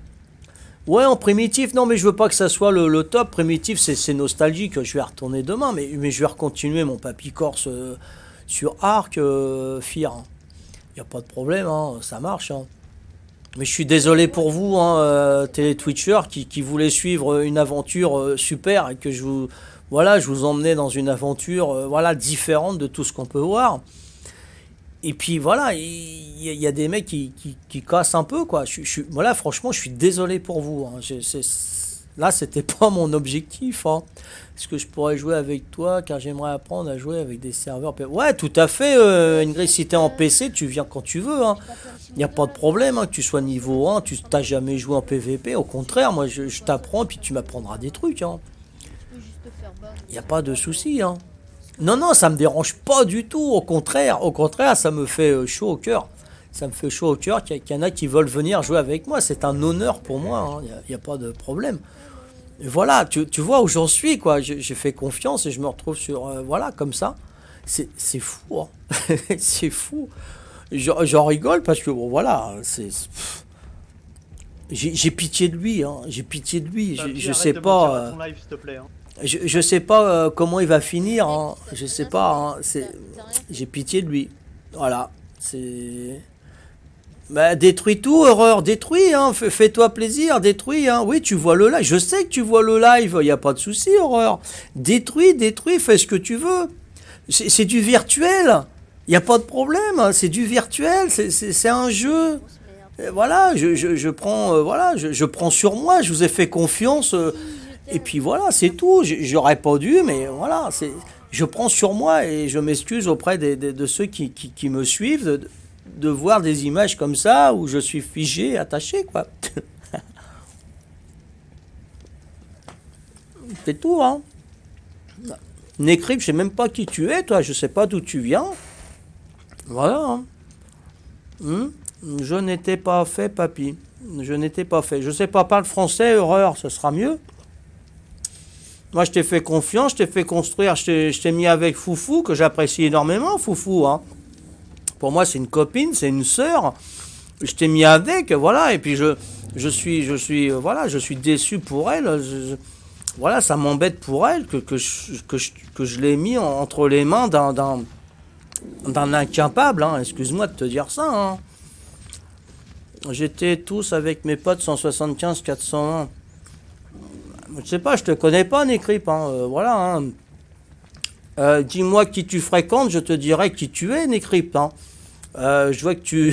Ouais, en primitif, non, mais je veux pas que ça soit le top. Primitif, c'est nostalgique. Je vais retourner demain, mais je vais recontinuer mon papy corse sur Arc, Fir. Y a pas de problème, hein, ça marche, hein. Mais je suis désolé pour vous, hein, télé-twitchers, qui voulaient suivre une aventure super et que voilà, je vous emmenais dans une aventure voilà, différente de tout ce qu'on peut voir. Et puis voilà, il y a des mecs qui cassent un peu, quoi. Voilà, franchement, je suis désolé pour vous. Hein. Là, c'était pas mon objectif. Hein. Est-ce que je pourrais jouer avec toi, car j'aimerais apprendre à jouer avec des serveurs. Ouais, tout à fait, Ingrid, si t'es en PC, tu viens quand tu veux. Hein. Il n'y a pas de problème, hein, que tu sois niveau 1, tu n'as jamais joué en PVP. Au contraire, moi, je t'apprends, puis tu m'apprendras des trucs. Hein. Il n'y a pas de souci. Hein. Non, ça me dérange pas du tout. Au contraire, ça me fait chaud au cœur. Ça me fait chaud au cœur qu'il y en a qui veulent venir jouer avec moi. C'est un honneur pour moi. Il n'y a pas de problème. Et voilà, tu vois où j'en suis, quoi. J'ai fait confiance et je me retrouve sur... voilà, comme ça. C'est fou. Hein. C'est fou. J'en rigole parce que, bon, voilà, j'ai pitié de lui. Hein. J'ai pitié de lui. Je sais pas... Je sais pas comment il va finir. Hein. Je sais pas. Hein. J'ai pitié de lui. Voilà. C'est... Bah, détruis tout, Horreur, détruis, hein, fais-toi plaisir, détruis, hein. Oui, tu vois le live, je sais que tu vois le live, y a pas de souci, Horreur. Détruis, fais ce que tu veux. C'est du virtuel, y a pas de problème, hein. C'est du virtuel, c'est un jeu. Et voilà, je prends, voilà, je prends sur moi, je vous ai fait confiance. Et puis voilà, c'est tout. J'aurais pas dû, mais voilà, je prends sur moi et je m'excuse auprès de ceux qui me suivent de voir des images comme ça où je suis figé, attaché, quoi. C'est tout, hein. Nécrypte, je sais même pas qui tu es, toi, je sais pas d'où tu viens. Voilà, hein. Je n'étais pas fait, papy. Je n'étais pas fait. Je sais pas parler français, horreur, ça sera mieux. Moi, je t'ai fait confiance, je t'ai fait construire, je t'ai mis avec Foufou, que j'apprécie énormément, Foufou, hein. Pour moi, c'est une copine, c'est une sœur. Je t'ai mis avec, voilà, et puis voilà, je suis déçu pour elle. Voilà, ça m'embête pour elle que je l'ai mis entre les mains d'un incapable, hein. Excuse-moi de te dire ça, hein. J'étais tous avec mes potes 175, 401. Je sais pas, je te connais pas, Nécrypte, hein, voilà, hein. Dis-moi qui tu fréquentes, je te dirai qui tu es, Nécrypte, hein. Je vois que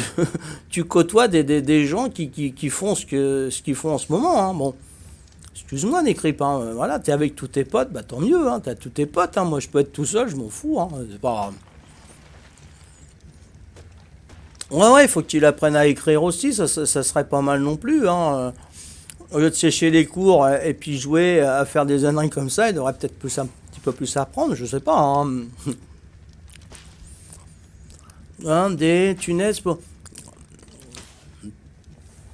tu côtoies des gens qui font ce qu'ils font en ce moment, hein. Bon, excuse-moi, Nécrypte, hein, voilà, t'es avec tous tes potes, bah tant mieux, hein, t'as tous tes potes, hein. Moi je peux être tout seul, je m'en fous, hein, c'est pas... Ouais, il faut que tu apprennes à écrire aussi, ça serait pas mal non plus, hein. Au lieu de sécher les cours et puis jouer à faire des âneries comme ça, il devrait peut-être un petit peu plus apprendre, je sais pas, hein. Hein, des tunaises pour...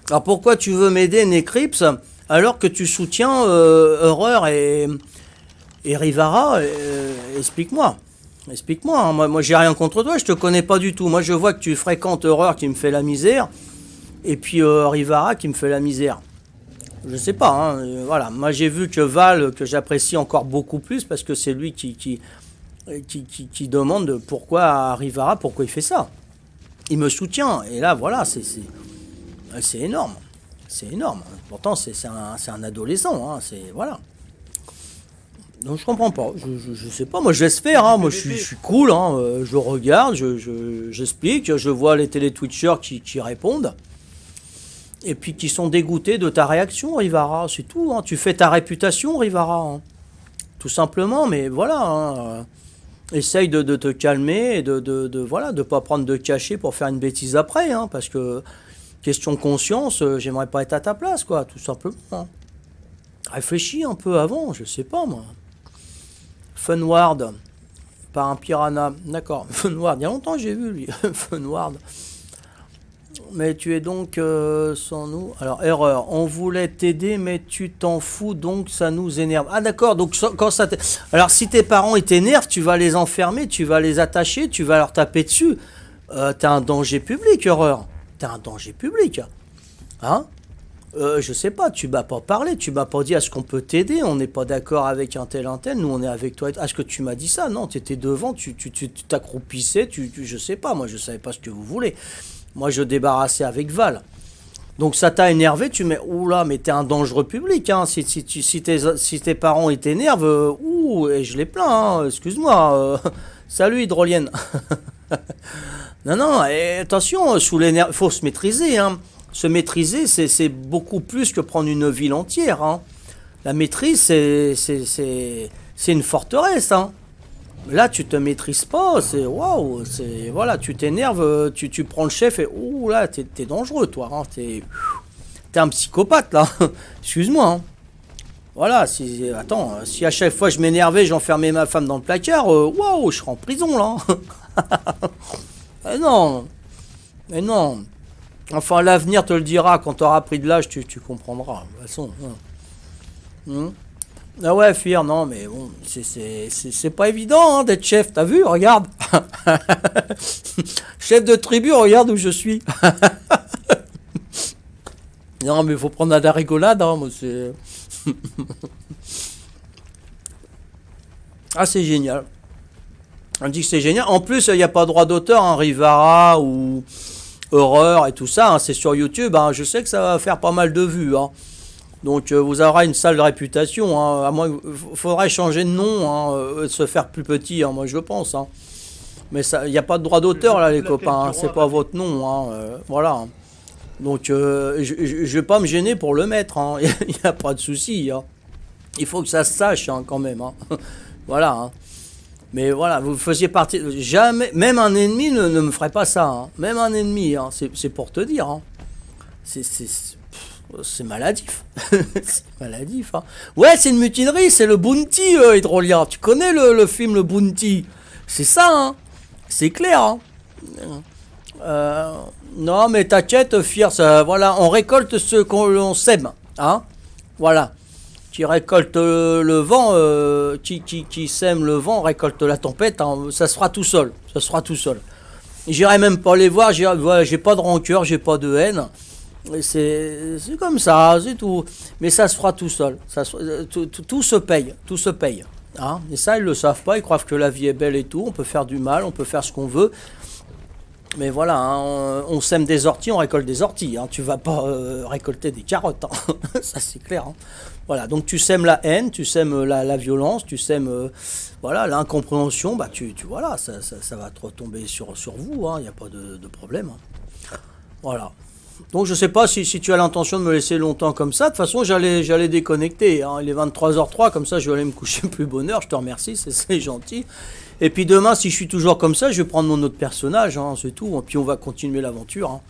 Alors pourquoi tu veux m'aider, Nécrypte, alors que tu soutiens Horreur et Rivara? Explique-moi. Explique-moi, hein. Moi j'ai rien contre toi, je te connais pas du tout. Moi je vois que tu fréquentes Horreur qui me fait la misère, et puis Rivara qui me fait la misère. Je sais pas, hein, voilà. Moi j'ai vu que Val, que j'apprécie encore beaucoup plus, parce que c'est lui qui demande pourquoi à Rivara, pourquoi il fait ça. Il me soutient, et là voilà, c'est énorme. C'est énorme. Pourtant c'est un adolescent, hein, c'est... Voilà. Donc je comprends pas, je sais pas, moi je laisse faire, hein. Moi je suis cool, hein. Je regarde, j'explique, je vois les télé-twitchers qui répondent. Et puis qui sont dégoûtés de ta réaction, Rivara, c'est tout, hein. Tu fais ta réputation, Rivara, hein. Tout simplement, mais voilà, hein. Essaye de te calmer et voilà, de pas prendre de cachet pour faire une bêtise après, hein, parce que, question conscience, j'aimerais pas être à ta place, quoi, tout simplement, hein. Réfléchis un peu avant, je sais pas, moi. Funward, par un piranha, d'accord, Funward, il y a longtemps que j'ai vu, lui, Funward. Mais tu es donc sans nous. Alors, erreur. On voulait t'aider, mais tu t'en fous, donc ça nous énerve. Ah, d'accord. Donc, quand ça alors, si tes parents ils t'énervent, tu vas les enfermer, tu vas les attacher, tu vas leur taper dessus. T'es un danger public, erreur. T'es un danger public. Hein? Je sais pas, tu m'as pas parlé, tu m'as pas dit est-ce qu'on peut t'aider, on n'est pas d'accord avec un tel, nous on est avec toi. Est-ce que tu m'as dit ça? Non, tu étais devant, tu t'accroupissais, je sais pas, moi je savais pas ce que vous voulez. Moi, je débarrassais avec Val. Donc, ça t'a énervé, tu mets... Oula, mais t'es un dangereux public, hein. Si tes parents ils t'énervent, et je les plains, hein. Excuse-moi. Salut, hydrolienne. Non, et attention, sous l'énergie, faut se maîtriser, hein. Se maîtriser, c'est beaucoup plus que prendre une ville entière, hein. La maîtrise, c'est une forteresse, hein. Là, tu te maîtrises pas, c'est waouh, c'est voilà, tu t'énerves, tu prends le chef et ouh là, t'es dangereux, toi, hein, t'es un psychopathe là. Excuse-moi, hein. Voilà, attends, si à chaque fois je m'énervais, j'enfermais ma femme dans le placard, waouh, je serais en prison là. Mais non. Enfin, l'avenir te le dira quand tu auras pris de l'âge, tu comprendras. De toute façon. Ah ouais, Fir, non, mais bon, c'est pas évident, hein, d'être chef, t'as vu, regarde. Chef de tribu, regarde où je suis. Non, mais il faut prendre de la rigolade, hein, moi, c'est... Ah, c'est génial. On dit que c'est génial. En plus, il n'y a pas de droit d'auteur, hein, Rivara ou Horreur et tout ça, hein, c'est sur YouTube, hein, je sais que ça va faire pas mal de vues, hein. Donc vous aurez une sale réputation, hein. À moins, faudrait changer de nom, hein, se faire plus petit, hein, moi je pense, hein. Mais il n'y a pas de droit d'auteur là, les copains, hein, c'est pas votre nom, hein, voilà. Donc je vais pas me gêner pour le mettre, hein. Il n'y a pas de souci, hein. Il faut que ça se sache hein, quand même. Hein. Voilà. Hein. Mais voilà, vous faisiez partie. Jamais, même un ennemi ne me ferait pas ça. Hein. Même un ennemi, hein. C'est pour te dire. Hein. C'est maladif. C'est maladif. Hein. Ouais, c'est une mutinerie, c'est le Bounty, Hydrolia. Tu connais le film Le Bounty? C'est ça, hein. C'est clair. Hein. Non, mais t'inquiète, Fier, ça, voilà, on récolte ce qu'on sème. Hein. Voilà. Qui récolte le vent, qui sème le vent, récolte la tempête, hein, ça se fera tout seul. Ça se fera tout seul. J'irai même pas les voir, voilà, j'ai pas de rancœur, j'ai pas de haine. C'est comme ça, c'est tout. Mais ça se fera tout seul. Tout se paye, tout se paye. Hein. Et ça, ils le savent pas, ils croient que la vie est belle et tout, on peut faire du mal, on peut faire ce qu'on veut. Mais voilà, hein, on sème des orties, on récolte des orties. Hein. Tu vas pas récolter des carottes, hein. Ça c'est clair. Hein. Voilà, donc tu sèmes la haine, tu sèmes la violence, tu sèmes voilà, l'incompréhension, bah voilà, ça va te retomber sur vous, il n'y a pas de problème. Hein. Voilà. Donc je sais pas si tu as l'intention de me laisser longtemps comme ça. De toute façon, j'allais déconnecter. Hein. Il est 23h03, comme ça je vais aller me coucher plus bonne heure. Je te remercie, c'est gentil. Et puis demain, si je suis toujours comme ça, je vais prendre mon autre personnage, hein, c'est tout. Et puis on va continuer l'aventure. Hein.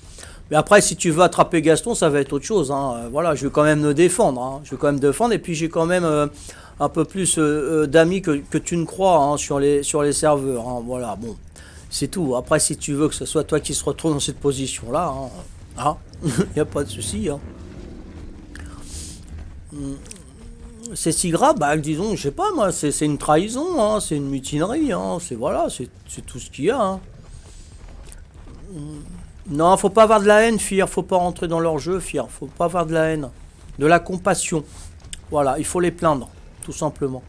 Mais après, si tu veux attraper Gaston, ça va être autre chose. Hein. Voilà, je vais quand même me défendre. Hein. Je vais quand même défendre. Et puis j'ai quand même un peu plus d'amis que tu ne crois hein, sur les serveurs. Hein. Voilà, bon, c'est tout. Après, si tu veux que ce soit toi qui se retrouve dans cette position-là, hein, y a pas de souci. Hein. C'est si grave, bah disons, je sais pas moi, c'est une trahison, hein, c'est une mutinerie, hein, c'est voilà, c'est tout ce qu'il y a. Hein. Non, faut pas avoir de la haine, Fir, faut pas rentrer dans leur jeu, Fir, faut pas avoir de la haine, de la compassion. Voilà, il faut les plaindre, tout simplement.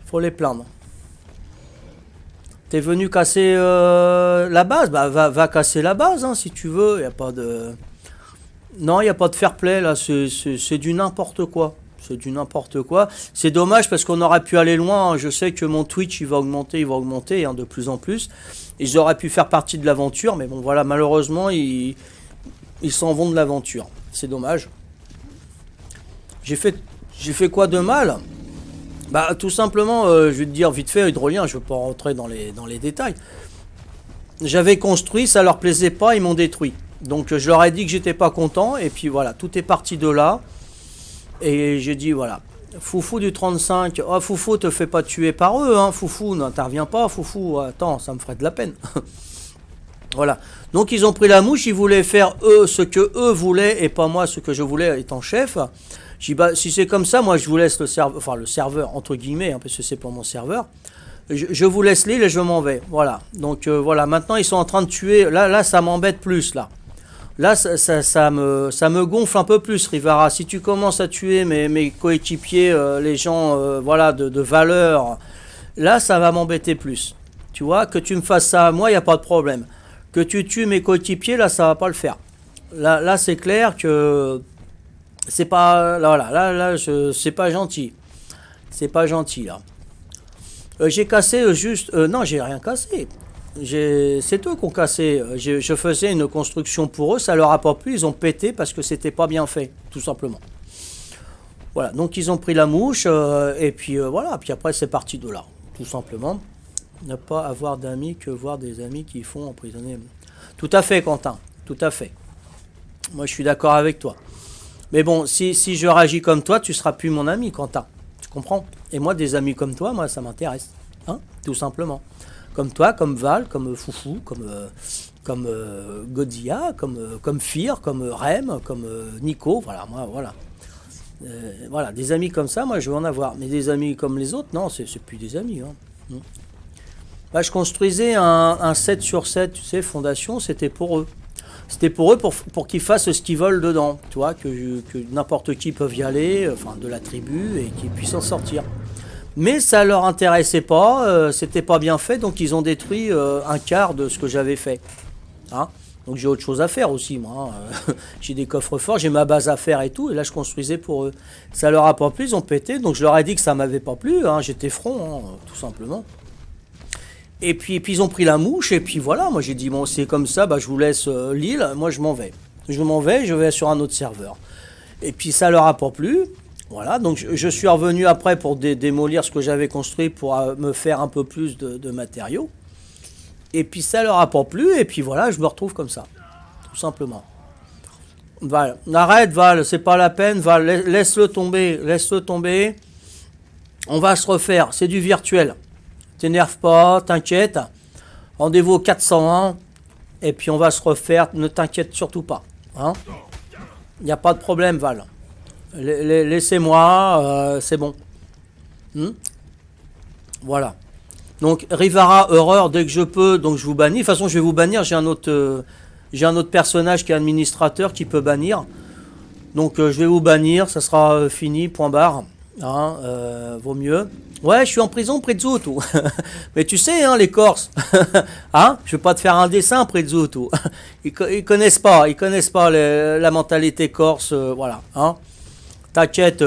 Il faut les plaindre. T'es venu casser la base, bah va casser la base, hein, si tu veux, y a pas de... Non, il n'y a pas de fair play, là, c'est du n'importe quoi. C'est du n'importe quoi. C'est dommage parce qu'on aurait pu aller loin. Hein. Je sais que mon Twitch, il va augmenter hein, de plus en plus. Et j'aurais pu faire partie de l'aventure. Mais bon, voilà, malheureusement, ils s'en vont de l'aventure. C'est dommage. J'ai fait quoi de mal? Bah, tout simplement, je vais te dire vite fait, Hydrolien, je ne veux pas rentrer dans les détails. J'avais construit, ça leur plaisait pas, ils m'ont détruit. Donc, je leur ai dit que j'étais pas content. Et puis voilà, tout est parti de là. Et j'ai dit, voilà, Foufou du 35, oh Foufou, te fais pas tuer par eux, hein, Foufou, n'interviens pas, Foufou, attends, ça me ferait de la peine. Voilà, donc ils ont pris la mouche, ils voulaient faire eux ce que eux voulaient et pas moi ce que je voulais étant chef. J'ai dit, bah, si c'est comme ça, moi je vous laisse le serveur, entre guillemets, hein, parce que c'est pas mon serveur. Je vous laisse l'île et je m'en vais, voilà. Donc voilà, maintenant ils sont en train de tuer, là ça m'embête plus, là. Là, ça me gonfle un peu plus, Rivara. Si tu commences à tuer mes coéquipiers, les gens voilà, de valeur, là, ça va m'embêter plus. Tu vois, que tu me fasses ça à moi, il n'y a pas de problème. Que tu tues mes coéquipiers, là, ça va pas le faire. Là c'est clair que c'est pas... Là, c'est pas gentil. C'est pas gentil, là. J'ai cassé juste... non, j'ai rien cassé. C'est eux qui ont cassé. Je faisais une construction pour eux, ça leur a pas plu, ils ont pété parce que c'était pas bien fait, tout simplement. Voilà, donc ils ont pris la mouche, et puis voilà, puis après c'est parti de là, tout simplement. Ne pas avoir d'amis que voir des amis qui font emprisonner. Tout à fait, Quentin, tout à fait. Moi je suis d'accord avec toi. Mais bon, si je réagis comme toi, tu seras plus mon ami, Quentin. Tu comprends? Et moi, des amis comme toi, moi ça m'intéresse, hein, tout simplement. Comme toi, comme Val, comme Foufou, comme Godzilla, comme Fir, comme Rem, comme Nico, voilà, moi, voilà. Voilà, des amis comme ça, moi je veux en avoir. Mais des amis comme les autres, non, c'est plus des amis. Hein. Bah, je construisais un 7 sur 7, tu sais, fondation, c'était pour eux. C'était pour eux, pour qu'ils fassent ce qu'ils veulent dedans, tu vois, que n'importe qui peut y aller, enfin de la tribu, et qu'ils puissent en sortir. Mais ça leur intéressait pas, c'était pas bien fait, donc ils ont détruit un quart de ce que j'avais fait. Hein, donc j'ai autre chose à faire aussi, moi. Hein. J'ai des coffres forts, j'ai ma base à faire et tout, et là je construisais pour eux. Ça leur a pas plu, ils ont pété, donc je leur ai dit que ça m'avait pas plu, hein, j'étais franc, hein, tout simplement. Et puis ils ont pris la mouche, et puis voilà, moi j'ai dit, bon c'est comme ça, bah, je vous laisse l'île, moi je m'en vais. Je vais sur un autre serveur. Et puis ça leur a pas plu. Voilà, donc je suis revenu après pour démolir ce que j'avais construit pour me faire un peu plus de matériaux. Et puis ça leur a pas plu, et puis voilà, je me retrouve comme ça, tout simplement. Val, arrête Val, c'est pas la peine, Val, laisse-le tomber, laisse-le tomber. On va se refaire, c'est du virtuel. T'énerve pas, t'inquiète. Rendez-vous au 401, et puis on va se refaire, ne t'inquiète surtout pas. Hein, il n'y a pas de problème Val. Laissez-moi, c'est bon. Voilà. Donc Rivara, horreur, dès que je peux, donc je vous bannis. De toute façon, je vais vous bannir. J'ai un autre personnage qui est administrateur qui peut bannir. Donc je vais vous bannir. Ça sera fini. Point barre. Hein, vaut mieux. Ouais, je suis en prison près de Zoutou. Mais tu sais, hein, les Corses. Hein, je vais pas te faire un dessin près de Zoutou. Ils connaissent pas. Ils connaissent pas la mentalité corse. Voilà. Hein. T'inquiète,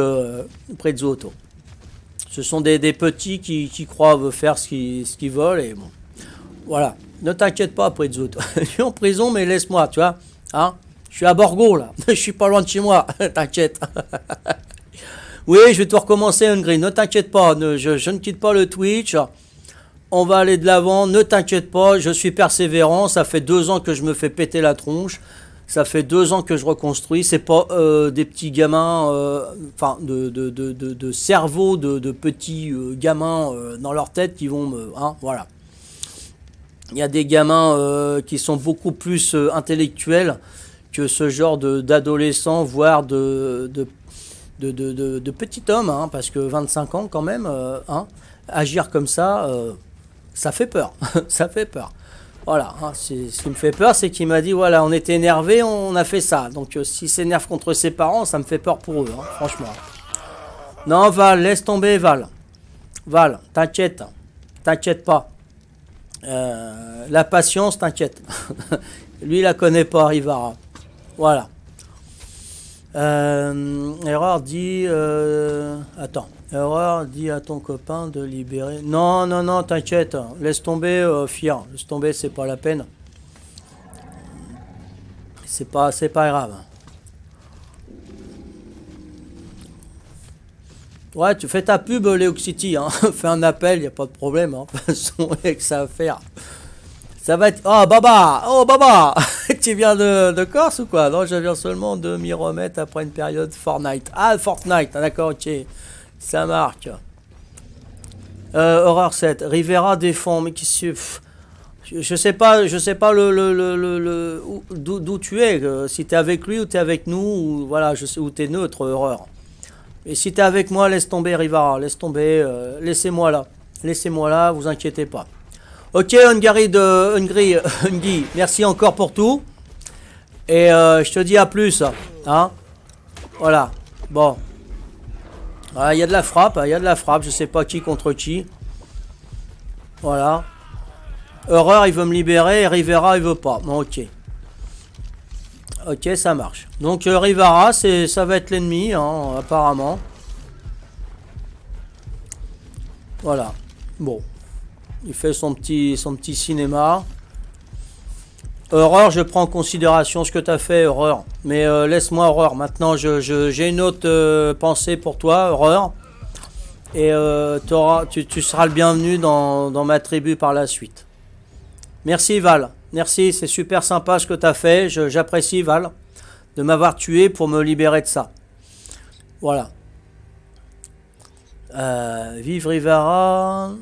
près de Zoutou. Ce sont des petits qui croient faire ce qu'ils veulent et bon. Voilà. Ne t'inquiète pas, près de Zoutou. Je suis en prison, mais laisse-moi, tu vois. Hein, je suis à Borgo, là. Je suis pas loin de chez moi. T'inquiète. Oui, je vais tout recommencer, Hungry. Ne t'inquiète pas. Je ne quitte pas le Twitch. On va aller de l'avant. Ne t'inquiète pas. Je suis persévérant. Ça fait 2 ans que je me fais péter la tronche. Ça fait 2 ans que je reconstruis. C'est pas des petits gamins, enfin de cerveau de petits gamins dans leur tête qui vont me, hein, voilà. Il y a des gamins qui sont beaucoup plus intellectuels que ce genre d'adolescents, voire de petits hommes, hein, parce que 25 ans quand même, hein, agir comme ça, ça fait peur, ça fait peur. Voilà, hein, ce qui me fait peur, c'est qu'il m'a dit, voilà, on était énervé, on a fait ça. Donc s'il s'énerve contre ses parents, ça me fait peur pour eux, hein, franchement. Non, Val, laisse tomber, Val. Val, t'inquiète, t'inquiète pas. La patience, t'inquiète. Lui, il la connaît pas, Rivara. Voilà. Erreur dit... attends. Erreur, dis à ton copain de libérer. Non, non, non, t'inquiète. Laisse tomber, fier. Laisse tomber, c'est pas la peine. C'est pas grave. Ouais, tu fais ta pub, Léo City. Hein. Fais un appel, y a pas de problème. Hein. De toute façon, il y a que ça à faire. Ça va être... Oh, Baba! Oh, Baba! Tu viens de Corse ou quoi? Non, je viens seulement de m'y remettre après une période Fortnite. Ah, Fortnite, d'accord, ok. Ça marque. Horreur 7. Rivera défend. Mais qui se... Je sais pas d'où tu es. Si t'es avec lui ou t'es avec nous. Ou, voilà, je sais où t'es neutre, Horreur. Et si t'es avec moi, laisse tomber, Rivera. Laisse tomber. Laissez-moi là. Laissez-moi là, vous inquiétez pas. Ok, Hungry, merci encore pour tout. Et je te dis à plus. Hein, voilà. Bon. Voilà, il y a de la frappe, je sais pas qui contre qui. Voilà. Horreur, il veut me libérer, et Rivera, il veut pas. Bon, ok. Ok, ça marche. Donc Rivera, ça va être l'ennemi, hein, apparemment. Voilà. Bon. Il fait son petit cinéma. Horreur, je prends en considération ce que tu as fait, Horreur. Mais laisse-moi, Horreur. Maintenant, j'ai une autre pensée pour toi, Horreur. Et tu seras le bienvenu dans ma tribu par la suite. Merci, Val. Merci, c'est super sympa ce que tu as fait. J'apprécie, Val, de m'avoir tué pour me libérer de ça. Voilà. Vive Rivera...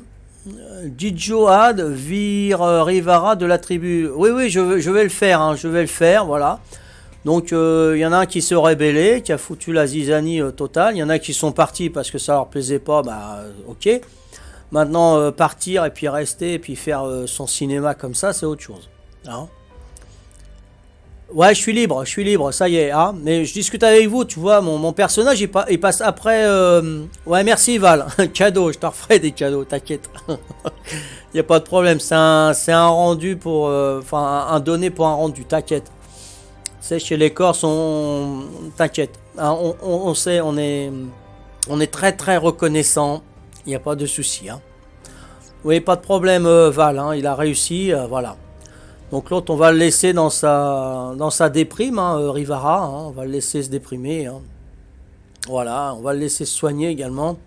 Didjoad vire Rivara de la tribu. Oui, je vais le faire, hein, je vais le faire, voilà. Donc, il y en a un qui s'est rébellé, qui a foutu la zizanie totale. Il y en a qui sont partis parce que ça leur plaisait pas, bah, ok. Maintenant, partir et puis rester et puis faire son cinéma comme ça, c'est autre chose. Hein. Ouais, je suis libre, ça y est. Hein. Mais je discute avec vous, tu vois, mon personnage, il passe après... Ouais, merci Val, cadeau, je te referai des cadeaux, t'inquiète. Il n'y a pas de problème, c'est un rendu pour... Enfin, un donné pour un rendu, t'inquiète. Tu sais, chez les Corses, t'inquiète. Hein, on sait, on est très très reconnaissant, il n'y a pas de souci. Hein. Oui, pas de problème Val, hein, il a réussi, voilà. Donc l'autre, on va le laisser dans sa déprime, hein, Rivara, hein, on va le laisser se déprimer. Hein. Voilà, on va le laisser se soigner également.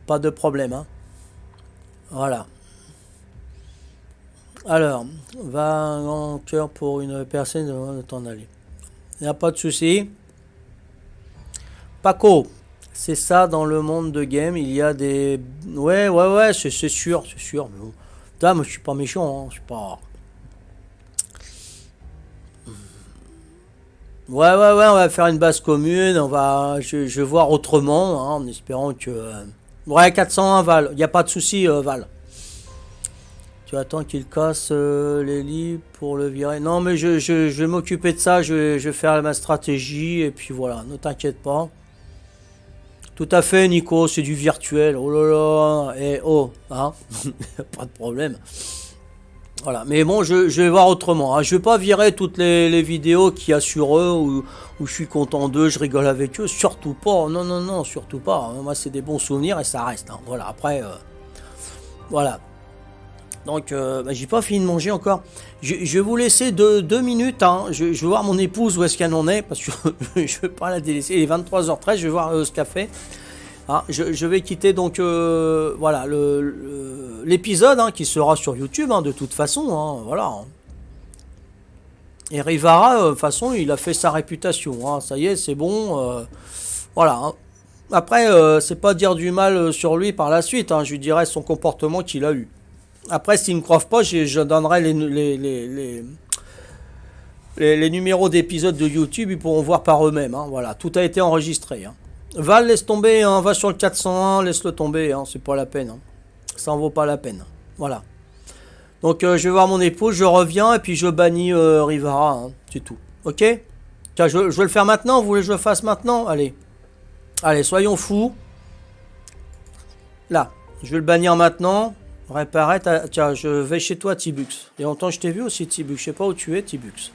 Pas de problème, hein. Voilà. Alors, va en cœur pour une personne de t'en aller. Il n'y a pas de souci. Paco, c'est ça dans le monde de game. Il y a des. Ouais, c'est sûr, c'est sûr. Mais bon. Putain, moi, je suis pas méchant, hein, je suis pas. Ouais, on va faire une base commune. Je vais voir autrement, hein, en espérant que. Ouais, 401 Val. Il n'y a pas de souci, Val. Tu attends qu'il casse les lits pour le virer. Non, mais je vais m'occuper de ça. Je vais faire ma stratégie. Et puis voilà, ne t'inquiète pas. Tout à fait, Nico. C'est du virtuel. Oh là là. Et oh, hein. Pas de problème. Voilà. Mais bon, je vais voir autrement, hein. Je vais pas virer toutes les vidéos qu'il y a sur eux où je suis content d'eux, je rigole avec eux. Surtout pas. Non, non, non, surtout pas. Moi, c'est des bons souvenirs et ça reste, hein. Voilà. Après, voilà. Donc, j'ai pas fini de manger encore. Je vais vous laisser 2 minutes, hein. Je vais voir mon épouse où est-ce qu'elle en est, parce que je veux pas la délaisser. Il est 23h13, je vais voir ce qu'elle fait. Ah, je vais quitter donc voilà l'épisode, hein, qui sera sur YouTube, hein, de toute façon, hein, voilà. Hein. Et Rivara, de toute façon, il a fait sa réputation, hein, ça y est, c'est bon. Voilà. Hein. Après, c'est pas dire du mal sur lui par la suite, hein, je lui dirai son comportement qu'il a eu. Après, s'ils ne me croient pas, je donnerai les numéros d'épisodes de YouTube, ils pourront voir par eux-mêmes. Hein, voilà, tout a été enregistré. Hein. Val, laisse tomber, hein, va sur le 401, laisse-le tomber, hein, c'est pas la peine. Hein. Ça en vaut pas la peine. Voilà. Donc, je vais voir mon épouse, je reviens et puis je bannis Rivara, hein, c'est tout. Ok? Tiens, je vais le faire maintenant, vous voulez que je le fasse maintenant? Allez. Allez, soyons fous. Là, je vais le bannir maintenant. Réparer, tiens, je vais chez toi, Tibux. Il y a longtemps je t'ai vu aussi, Tibux. Je sais pas où tu es, Tibux.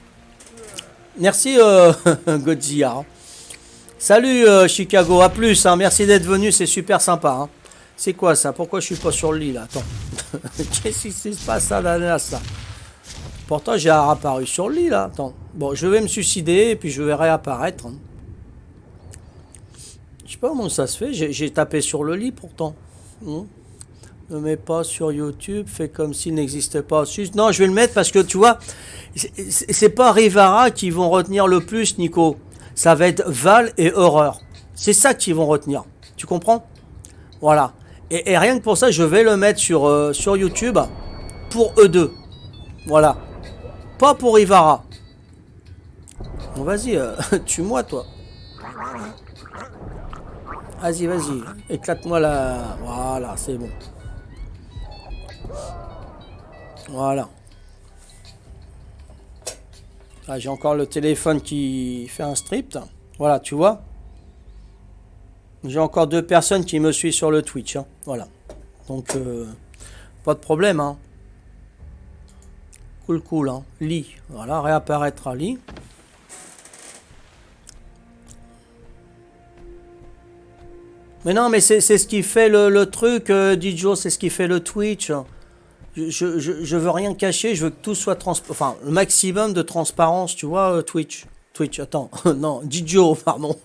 Merci, Godzilla. Salut, Chicago. À plus. Hein. Merci d'être venu. C'est super sympa. Hein. C'est quoi ça? Pourquoi je suis pas sur le lit là? Attends. Qu'est-ce qui se passe là, ça? Pourtant, j'ai réapparu sur le lit là. Attends. Bon, je vais me suicider et puis je vais réapparaître. Hein. Je sais pas comment ça se fait. J'ai tapé sur le lit pourtant. Ne mets pas sur YouTube, fais comme s'il n'existait pas. Non, je vais le mettre parce que tu vois, c'est pas Rivara qui vont retenir le plus, Nico. Ça va être Val et Horreur. C'est ça qu'ils vont retenir. Tu comprends? Voilà. Et rien que pour ça, je vais le mettre sur YouTube pour eux deux. Voilà. Pas pour Rivara. Bon, vas-y, tue-moi, toi. Vas-y. Éclate-moi la... Voilà, c'est bon. Voilà. Ah, j'ai encore le téléphone qui fait un strip. Voilà, tu vois. J'ai encore 2 personnes qui me suivent sur le Twitch. Hein. Voilà. Donc, pas de problème. Hein. Cool. Hein. Lee. Voilà, réapparaîtra Lee. Mais non, mais c'est ce qui fait le truc, Dijo, c'est ce qui fait le Twitch. Je veux rien cacher, je veux que tout soit enfin, le maximum de transparence, tu vois, Twitch, attends, non, Dijo, pardon.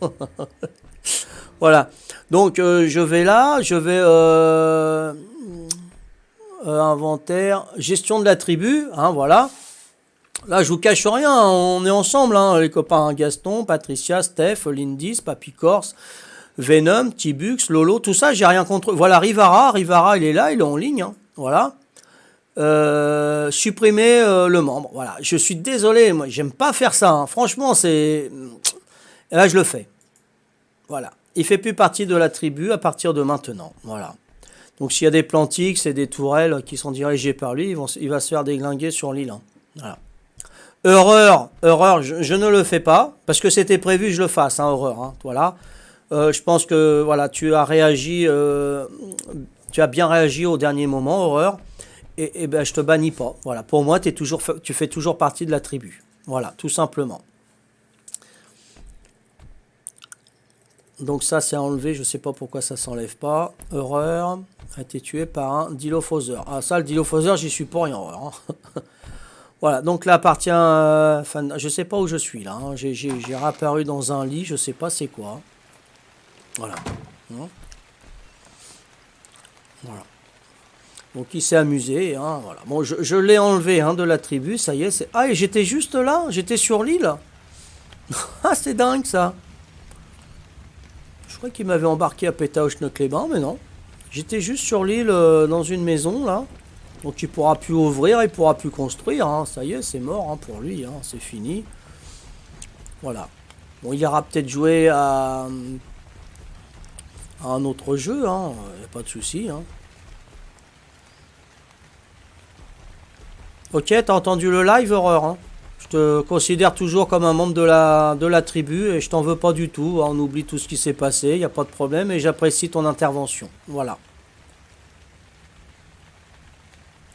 Voilà. Donc, je vais là, je vais inventaire, gestion de la tribu, hein, voilà. Là, je vous cache rien, hein, on est ensemble, hein, les copains, hein, Gaston, Patricia, Steph, Lindis, Papy Corse, Venom, Tibux, Lolo, tout ça, j'ai rien contre eux. Voilà, Rivara, il est là, il est en ligne, hein, voilà. Supprimer le membre, voilà. Je suis désolé, moi, j'aime pas faire ça, hein. Franchement, c'est... Et là, je le fais. Voilà. Il fait plus partie de la tribu à partir de maintenant, voilà. Donc, s'il y a des Plantix et des tourelles qui sont dirigées par lui, il va se faire déglinguer sur l'île, hein. Voilà. Horreur, je ne le fais pas, parce que c'était prévu que je le fasse, hein, Horreur, hein, voilà. Je pense que, voilà, tu as bien réagi au dernier moment, Horreur, et ben, je te bannis pas, voilà. Pour moi, tu fais toujours partie de la tribu, voilà, tout simplement. Donc ça, c'est enlevé, je sais pas pourquoi ça s'enlève pas. Horreur a été tué par un dilophosaure. Ah ça, le dilophosaure, j'y suis pour rien, Horreur, hein. Voilà, donc là appartient... Enfin, je sais pas où je suis là. Hein. J'ai réapparu dans un lit, je sais pas c'est quoi. Voilà. Hein. Voilà. Donc il s'est amusé. Hein, voilà. Bon, je l'ai enlevé hein, de la tribu, ça y est. Ah, et j'étais juste là, j'étais sur l'île. Ah, c'est dingue ça. Je crois qu'il m'avait embarqué à Pétaouchnok-les-Bains, mais non. J'étais juste sur l'île dans une maison là. Donc il pourra plus ouvrir, il pourra plus construire. Hein. Ça y est, c'est mort hein, pour lui. Hein. C'est fini. Voilà. Bon, il ira peut-être jouer à un autre jeu. Hein. Y a pas de souci. Hein. Ok, t'as entendu le live, Horreur. Hein. Je te considère toujours comme un membre de la tribu et je t'en veux pas du tout. On oublie tout ce qui s'est passé, il n'y a pas de problème et j'apprécie ton intervention. Voilà.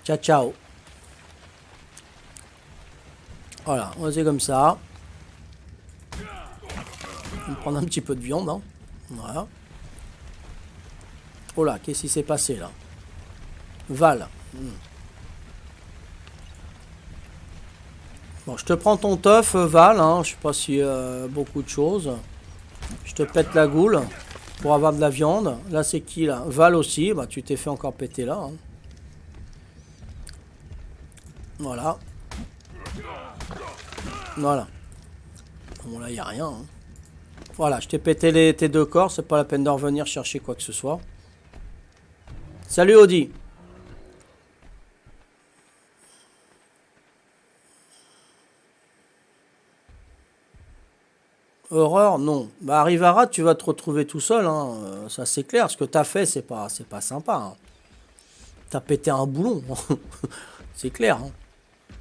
Ciao, ciao. Voilà, on va faire comme ça. On va prendre un petit peu de viande. Hein. Voilà. Oh là, qu'est-ce qui s'est passé là? Val. Bon, je te prends ton teuf, Val. Hein. Je sais pas si beaucoup de choses. Je te pète la goule pour avoir de la viande. Là, c'est qui là? Val aussi. Bah, tu t'es fait encore péter là. Hein. Voilà. Voilà. Bon, là, il n'y a rien. Hein. Voilà, je t'ai pété tes deux corps. C'est pas la peine de revenir chercher quoi que ce soit. Salut, Audi. Horreur, non. Bah, Rivara, tu vas te retrouver tout seul. Hein. Ça, c'est clair. Ce que t'as fait, c'est pas sympa. Hein. T'as pété un boulon. C'est clair. Hein.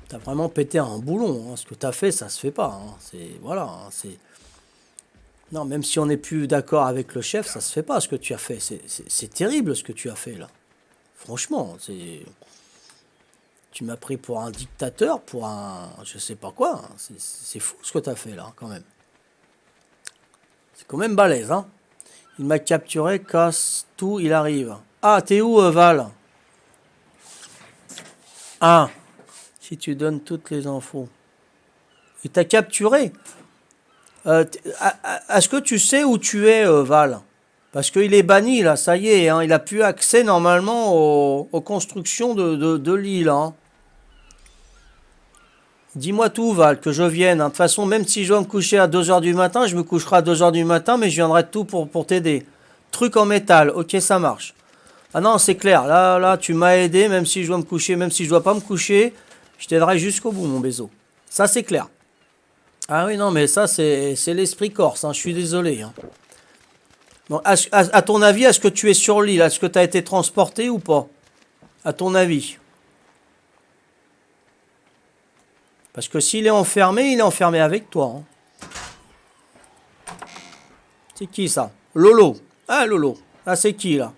T'as vraiment pété un boulon. Hein. Ce que t'as fait, ça se fait pas. Hein. C'est voilà. Hein. C'est non, même si on n'est plus d'accord avec le chef, ça se fait pas ce que tu as fait. C'est terrible ce que tu as fait là. Franchement, c'est tu m'as pris pour un dictateur, pour un je sais pas quoi. Hein. C'est fou ce que t'as fait là, quand même. C'est quand même balèze, hein. Il m'a capturé, casse tout, il arrive. Ah, t'es où, Val? Ah, si tu donnes toutes les infos. Il t'a capturé. Est-ce que tu sais où tu es, Val? Parce qu'il est banni, là, ça y est. Hein, il a plus accès, normalement, aux constructions de l'île. Hein. Dis-moi tout, Val, que je vienne. Hein. De toute façon, même si je dois me coucher à 2 heures du matin, je me coucherai à 2 heures du matin, mais je viendrai tout pour t'aider. Truc en métal, ok, ça marche. Ah non, c'est clair, là, tu m'as aidé, même si je dois me coucher, même si je dois pas me coucher, je t'aiderai jusqu'au bout, mon bézo. Ça, c'est clair. Ah oui, non, mais ça, c'est l'esprit corse, hein, je suis désolé. Hein. Bon, à ton avis, est-ce que tu es sur l'île? Est-ce que tu as été transporté ou pas? À ton avis? Parce que s'il est enfermé, il est enfermé avec toi. Hein. C'est qui ça? Lolo. Ah, Lolo. Ah, c'est qui là?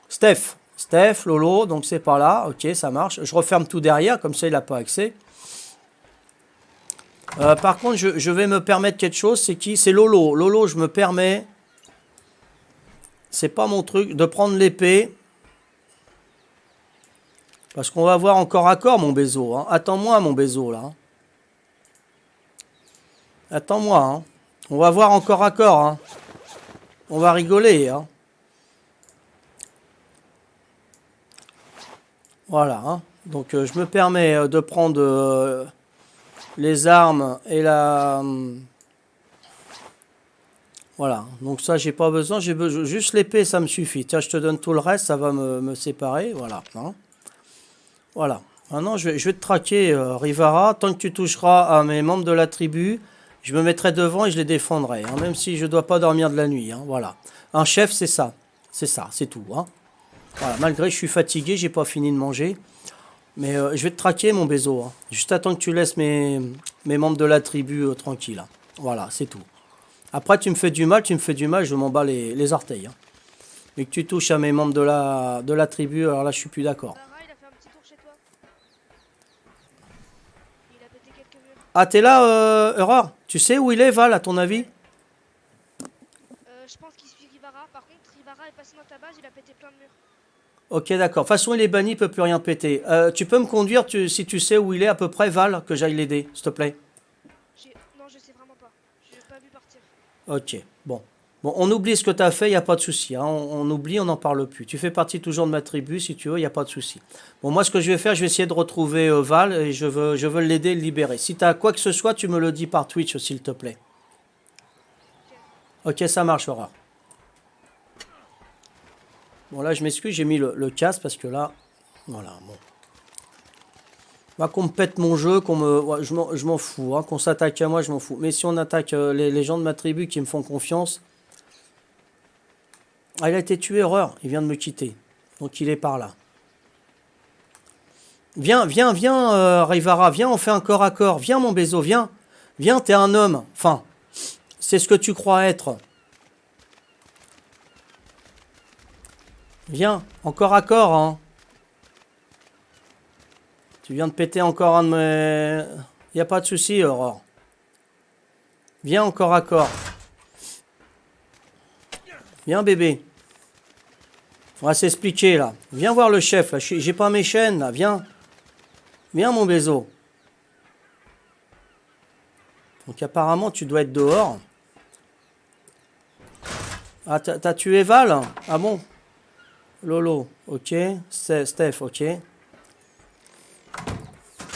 Steph. Steph, Lolo, donc c'est pas là. Ok, ça marche. Je referme tout derrière, comme ça il n'a pas accès. Par contre, je vais me permettre quelque chose. C'est qui? C'est Lolo. Lolo, je me permets. C'est pas mon truc de prendre l'épée. Parce qu'on va voir encore à corps, mon bézo. Hein. Attends-moi, mon bézo, là. Attends-moi. Hein. On va voir encore à corps. Hein. On va rigoler. Hein. Voilà. Hein. Donc, je me permets de prendre les armes et la... Voilà. Donc ça, j'ai pas besoin. J'ai besoin juste l'épée, ça me suffit. Tiens, je te donne tout le reste. Ça va me séparer. Voilà. Hein. Voilà. Maintenant, je vais te traquer, Rivara. Tant que tu toucheras à mes membres de la tribu, je me mettrai devant et je les défendrai. Hein, même si je ne dois pas dormir de la nuit. Hein, voilà. Un chef, c'est ça. C'est ça, c'est tout. Hein. Voilà. Malgré que je suis fatigué, j'ai pas fini de manger. Mais je vais te traquer, mon bézo. Hein. Juste attends que tu laisses mes membres de la tribu tranquilles. Hein. Voilà, c'est tout. Après, tu me fais du mal, je m'en bats les orteils. Hein. Mais que tu touches à mes membres de la tribu, alors là, je suis plus d'accord. Il a fait un petit tour chez toi. Il a pété quelques murs. Ah, t'es là, Aurore? Tu sais où il est, Val, à ton avis? Je pense qu'il suit Rivara. Par contre, Rivara est passé dans ta base, il a pété plein de murs. Ok, d'accord. De toute façon, il est banni, il peut plus rien péter. Tu peux me conduire si tu sais où il est à peu près, Val, que j'aille l'aider, s'il te plaît. Non, je sais vraiment pas. Je l'ai pas vu partir. Ok, bon. Bon, on oublie ce que tu as fait, il n'y a pas de souci. Hein. On oublie, on n'en parle plus. Tu fais partie toujours de ma tribu, si tu veux, il n'y a pas de souci. Bon, moi, ce que je vais faire, je vais essayer de retrouver Val et je veux l'aider, le libérer. Si tu as quoi que ce soit, tu me le dis par Twitch, s'il te plaît. Ok. Ok, ça marche, Aurore. Bon, là, je m'excuse, j'ai mis le casque parce que là, voilà, bon. Bah, qu'on me pète mon jeu, ouais, je m'en fous. Hein. Qu'on s'attaque à moi, je m'en fous. Mais si on attaque les gens de ma tribu qui me font confiance. Ah, il a été tué, Horreur. Il vient de me quitter. Donc il est par là. Viens, viens, viens, Rivara. Viens, on fait un corps à corps. Viens, mon Bézo, viens. Viens, t'es un homme. Enfin, c'est ce que tu crois être. Viens, encore à corps, hein. Tu viens de péter encore un de mes... Y a pas de souci, Aurore. Viens encore à corps. Viens, bébé. On va s'expliquer, là. Viens voir le chef, là. J'ai pas mes chaînes, là. Viens. Viens, mon Bézo. Donc, apparemment, tu dois être dehors. Ah, t'as tué Val? Ah bon? Lolo, ok. Steph, ok.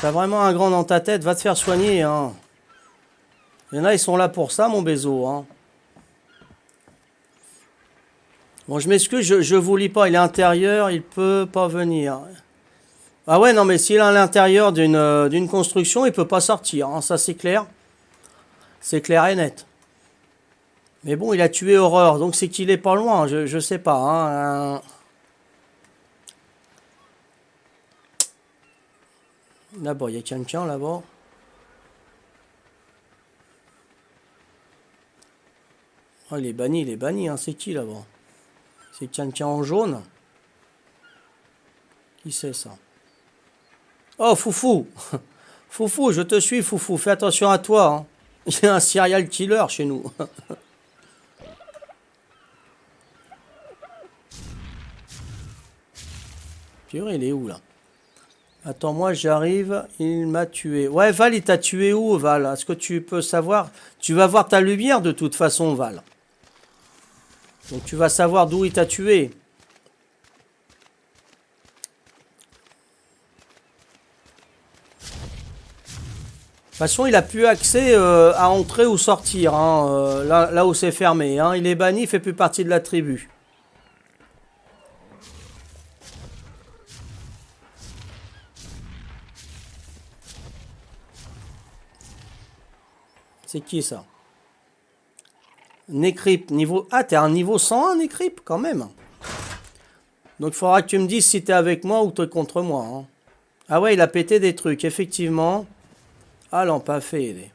T'as vraiment un grand dans ta tête, va te faire soigner, hein. Il y en a, ils sont là pour ça, mon Bézo, hein. Bon, je m'excuse, je vous lis pas, il est intérieur, il peut pas venir. Ah ouais, non, mais s'il est à l'intérieur d'une construction, il peut pas sortir, hein, ça c'est clair. C'est clair et net. Mais bon, il a tué Horreur, donc c'est qu'il est pas loin, je sais pas, hein. Là-bas, il y a quelqu'un là-bas. Oh, il est banni, hein. C'est qui là-bas? C'est quelqu'un en jaune? Qui c'est ça? Oh, Foufou! Foufou, je te suis, Foufou. Fais attention à toi, hein. Il y a un serial killer chez nous. Purée, il est où là? Attends, moi j'arrive, il m'a tué. Ouais, Val, il t'a tué où, Val? Est-ce que tu peux savoir? Tu vas voir ta lumière de toute façon, Val. Donc tu vas savoir d'où il t'a tué. De toute façon, il a plus accès à entrer ou sortir, hein, là où c'est fermé. Hein. Il est banni, il fait plus partie de la tribu. C'est qui ça? Nécryp, niveau... Ah, t'es un niveau 101, Nécryp, quand même. Donc, il faudra que tu me dises si t'es avec moi ou t'es contre moi. Hein. Ah ouais, il a pété des trucs, effectivement. Ah, non, pas fait.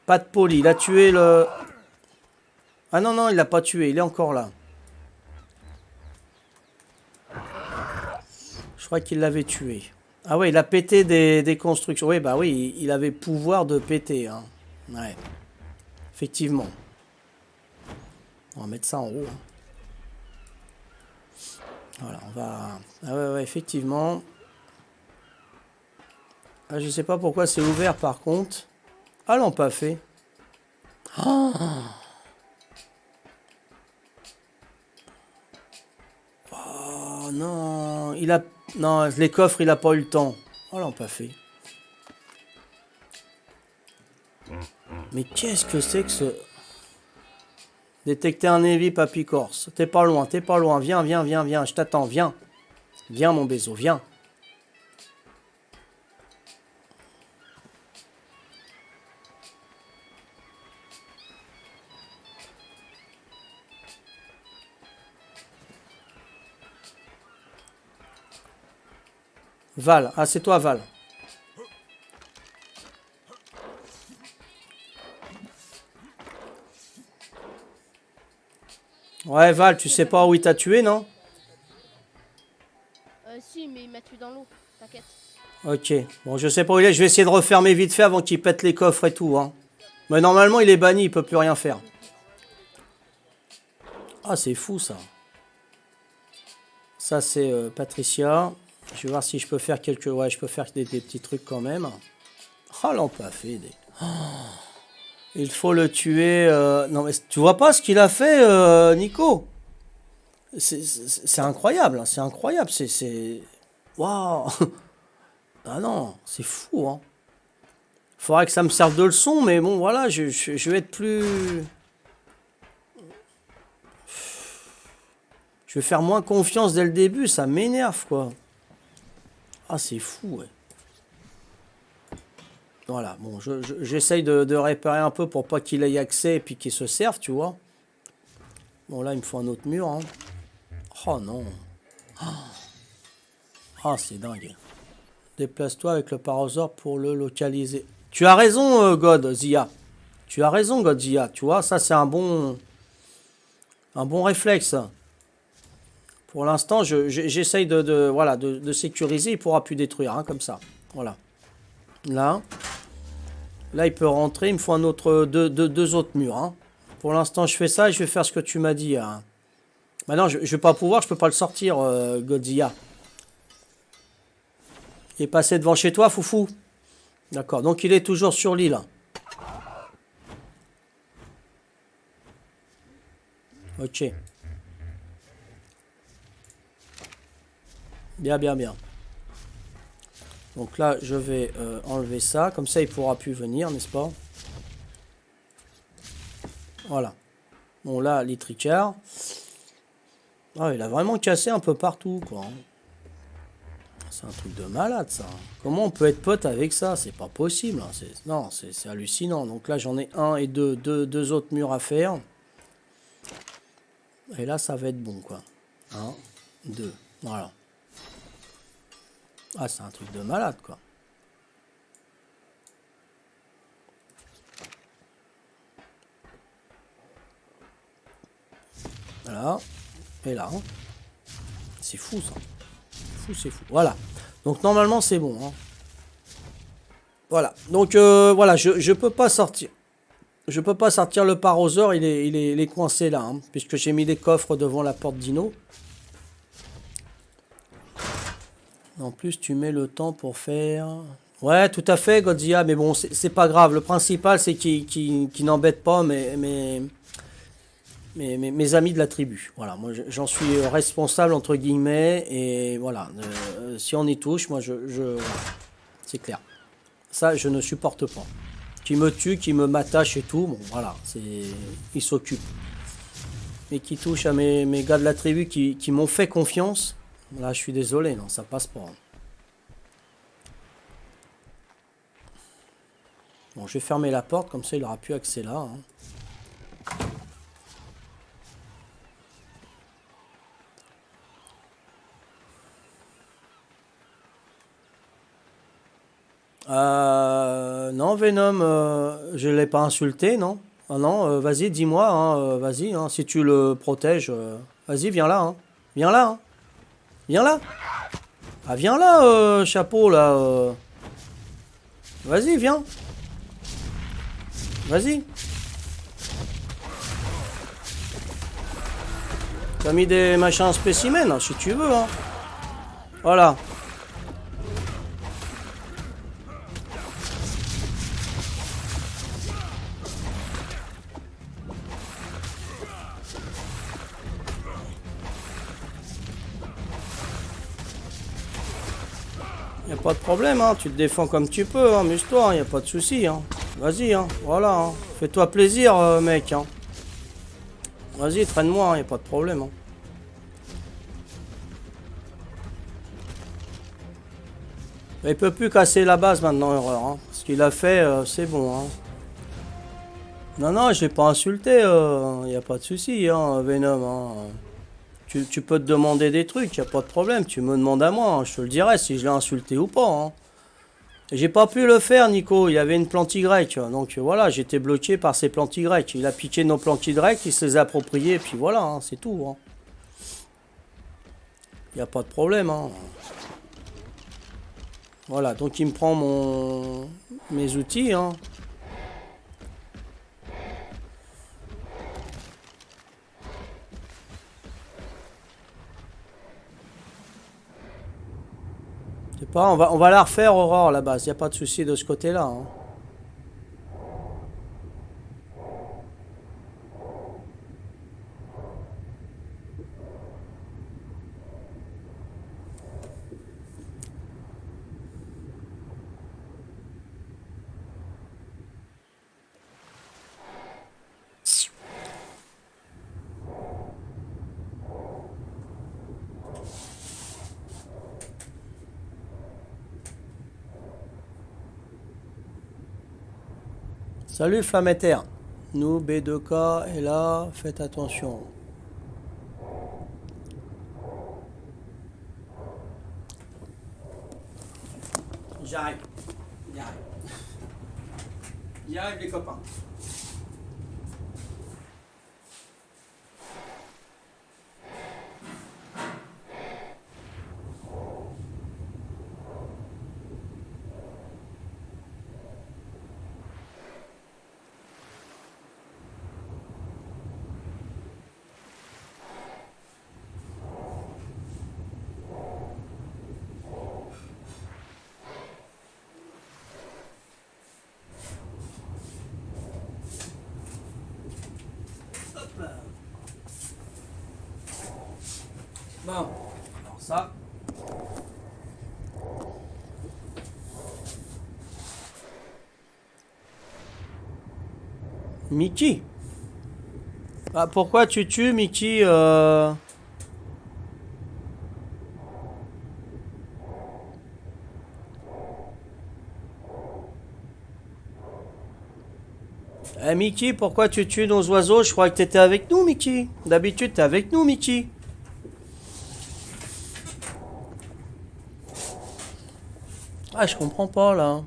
Pas de poli, il a tué le... Ah non, non, il l'a pas tué, il est encore là. Je crois qu'il l'avait tué. Ah ouais, il a pété des constructions. Oui, bah oui, il avait pouvoir de péter. Hein. Ouais. Effectivement. On va mettre ça en haut. Hein. Voilà, on va... Ah ouais, ouais, effectivement. Ah, je sais pas pourquoi c'est ouvert par contre. Ah non, pas fait. Oh, oh non, il a... Non, les coffres, il a pas eu le temps. Oh non, pas fait. Mais qu'est-ce que c'est que ce... Détecter un ennemi, papy corse. T'es pas loin, t'es pas loin. Viens, viens, viens, viens. Je t'attends, viens. Viens, mon Bézo, viens. Val. Ah, c'est toi, Val. Ouais, Val, tu sais pas où il t'a tué, non? Si, mais il m'a tué dans l'eau. T'inquiète. Ok. Bon, je sais pas où il est. Je vais essayer de refermer vite fait avant qu'il pète les coffres et tout, hein. Mais normalement, il est banni, il peut plus rien faire. Ah, c'est fou, ça. Ça, c'est Patricia. Je vais voir si je peux faire quelques... Ouais, je peux faire des petits trucs quand même. Oh, là, on peut faire des... Oh, il faut le tuer... Non, mais tu vois pas ce qu'il a fait, Nico? C'est incroyable, hein, c'est incroyable. C'est... Waouh! Ah non, c'est fou, hein. Faudrait que ça me serve de leçon, mais bon, voilà, je vais être plus... Je vais faire moins confiance dès le début, ça m'énerve, quoi. Ah, c'est fou, ouais. Voilà, bon, j'essaye de réparer un peu pour pas qu'il ait accès et puis qu'il se serve, tu vois. Bon, là, il me faut un autre mur, hein. Oh, non. Ah, c'est dingue. Déplace-toi avec le parasaure pour le localiser. Tu as raison, Godzilla. Tu as raison, Godzilla. Tu vois, ça, c'est un bon réflexe. Pour l'instant, j'essaye voilà, de sécuriser. Il pourra plus détruire, hein, comme ça. Voilà. Là, il peut rentrer. Il me faut un autre, deux autres murs. Hein. Pour l'instant, je fais ça et je vais faire ce que tu m'as dit. Hein. Maintenant, je vais pas pouvoir. Je peux pas le sortir, Godzilla. Il est passé devant chez toi, Foufou. D'accord. Donc, il est toujours sur l'île. Ok. Bien, bien, bien. Donc là, je vais enlever ça. Comme ça, il pourra plus venir, n'est-ce pas? Voilà. Bon, là, Litricard. Ah, il a vraiment cassé un peu partout, quoi. C'est un truc de malade, ça. Comment on peut être pote avec ça? C'est pas possible. Hein. Non, c'est hallucinant. Donc là, j'en ai un et deux autres murs à faire. Et là, ça va être bon, quoi. 1, 2. Voilà. Ah, c'est un truc de malade, quoi. Voilà. Et là. Hein. C'est fou, ça. C'est fou. Voilà. Donc, normalement, c'est bon. Hein. Voilà. Donc, voilà. Je peux pas sortir. Je peux pas sortir le parasaure. Il est coincé là. Hein, puisque j'ai mis les coffres devant la porte d'Ino. En plus, tu mets le temps pour faire... Ouais, tout à fait, Godzilla. Mais bon, c'est pas grave. Le principal, c'est qu'il n'embête pas mes amis de la tribu. Voilà, moi, j'en suis responsable, entre guillemets. Et voilà, si on y touche, moi, c'est clair. Ça, je ne supporte pas. Qui me tue, qui me m'attache et tout, bon, voilà. Il s'occupe. Mais qui touche à mes gars de la tribu qui m'ont fait confiance... Là, je suis désolé, non, ça passe pas. Bon, je vais fermer la porte, comme ça, il n'aura plus accès là. Hein. Non, Venom, je ne l'ai pas insulté, non. Ah non, vas-y, dis-moi, hein, vas-y, hein, si tu le protèges, vas-y, viens là, hein. Viens là, hein. Viens là. Ah, viens là, chapeau, là. Vas-y, viens. Vas-y. T'as mis des machins spécimens, si tu veux, hein. Voilà. Y a pas de problème, hein. Tu te défends comme tu peux, hein. Amuse-toi, y a pas de souci, hein. Vas-y, hein. Voilà, hein. Fais-toi plaisir, mec, hein. Vas-y, traîne-moi, hein. Y a pas de problème, hein. Il peut plus casser la base maintenant, Horreur, hein. Ce qu'il a fait, c'est bon, hein. Non, non, je l'ai pas insulté, y a pas de souci, hein, Venom, hein. Tu peux te demander des trucs, y a pas de problème. Tu me demandes à moi, hein. Je te le dirai si je l'ai insulté ou pas, hein. J'ai pas pu le faire, Nico. Il y avait une plantigrecque. Donc voilà, j'étais bloqué par ces plantigrecques. Il a piqué nos plantigrecques, il se les a appropriés, et puis voilà, hein, c'est tout. Hein. Il n'y a pas de problème. Hein. Voilà, donc il me prend mes outils. Hein. Je sais pas, on va la refaire, Aurore, la base. Il n'y a pas de souci de ce côté-là, hein. Salut Flammeter. Nous, B2K est là, faites attention. J'arrive. J'arrive. J'arrive les copains. Hop là. Bon, alors ça. Mickey. Ah, pourquoi tu tues Mickey Mickey, pourquoi tu tues nos oiseaux? Je crois que t'étais avec nous, Mickey. D'habitude, t'es avec nous, Mickey. Ah, je comprends pas, là.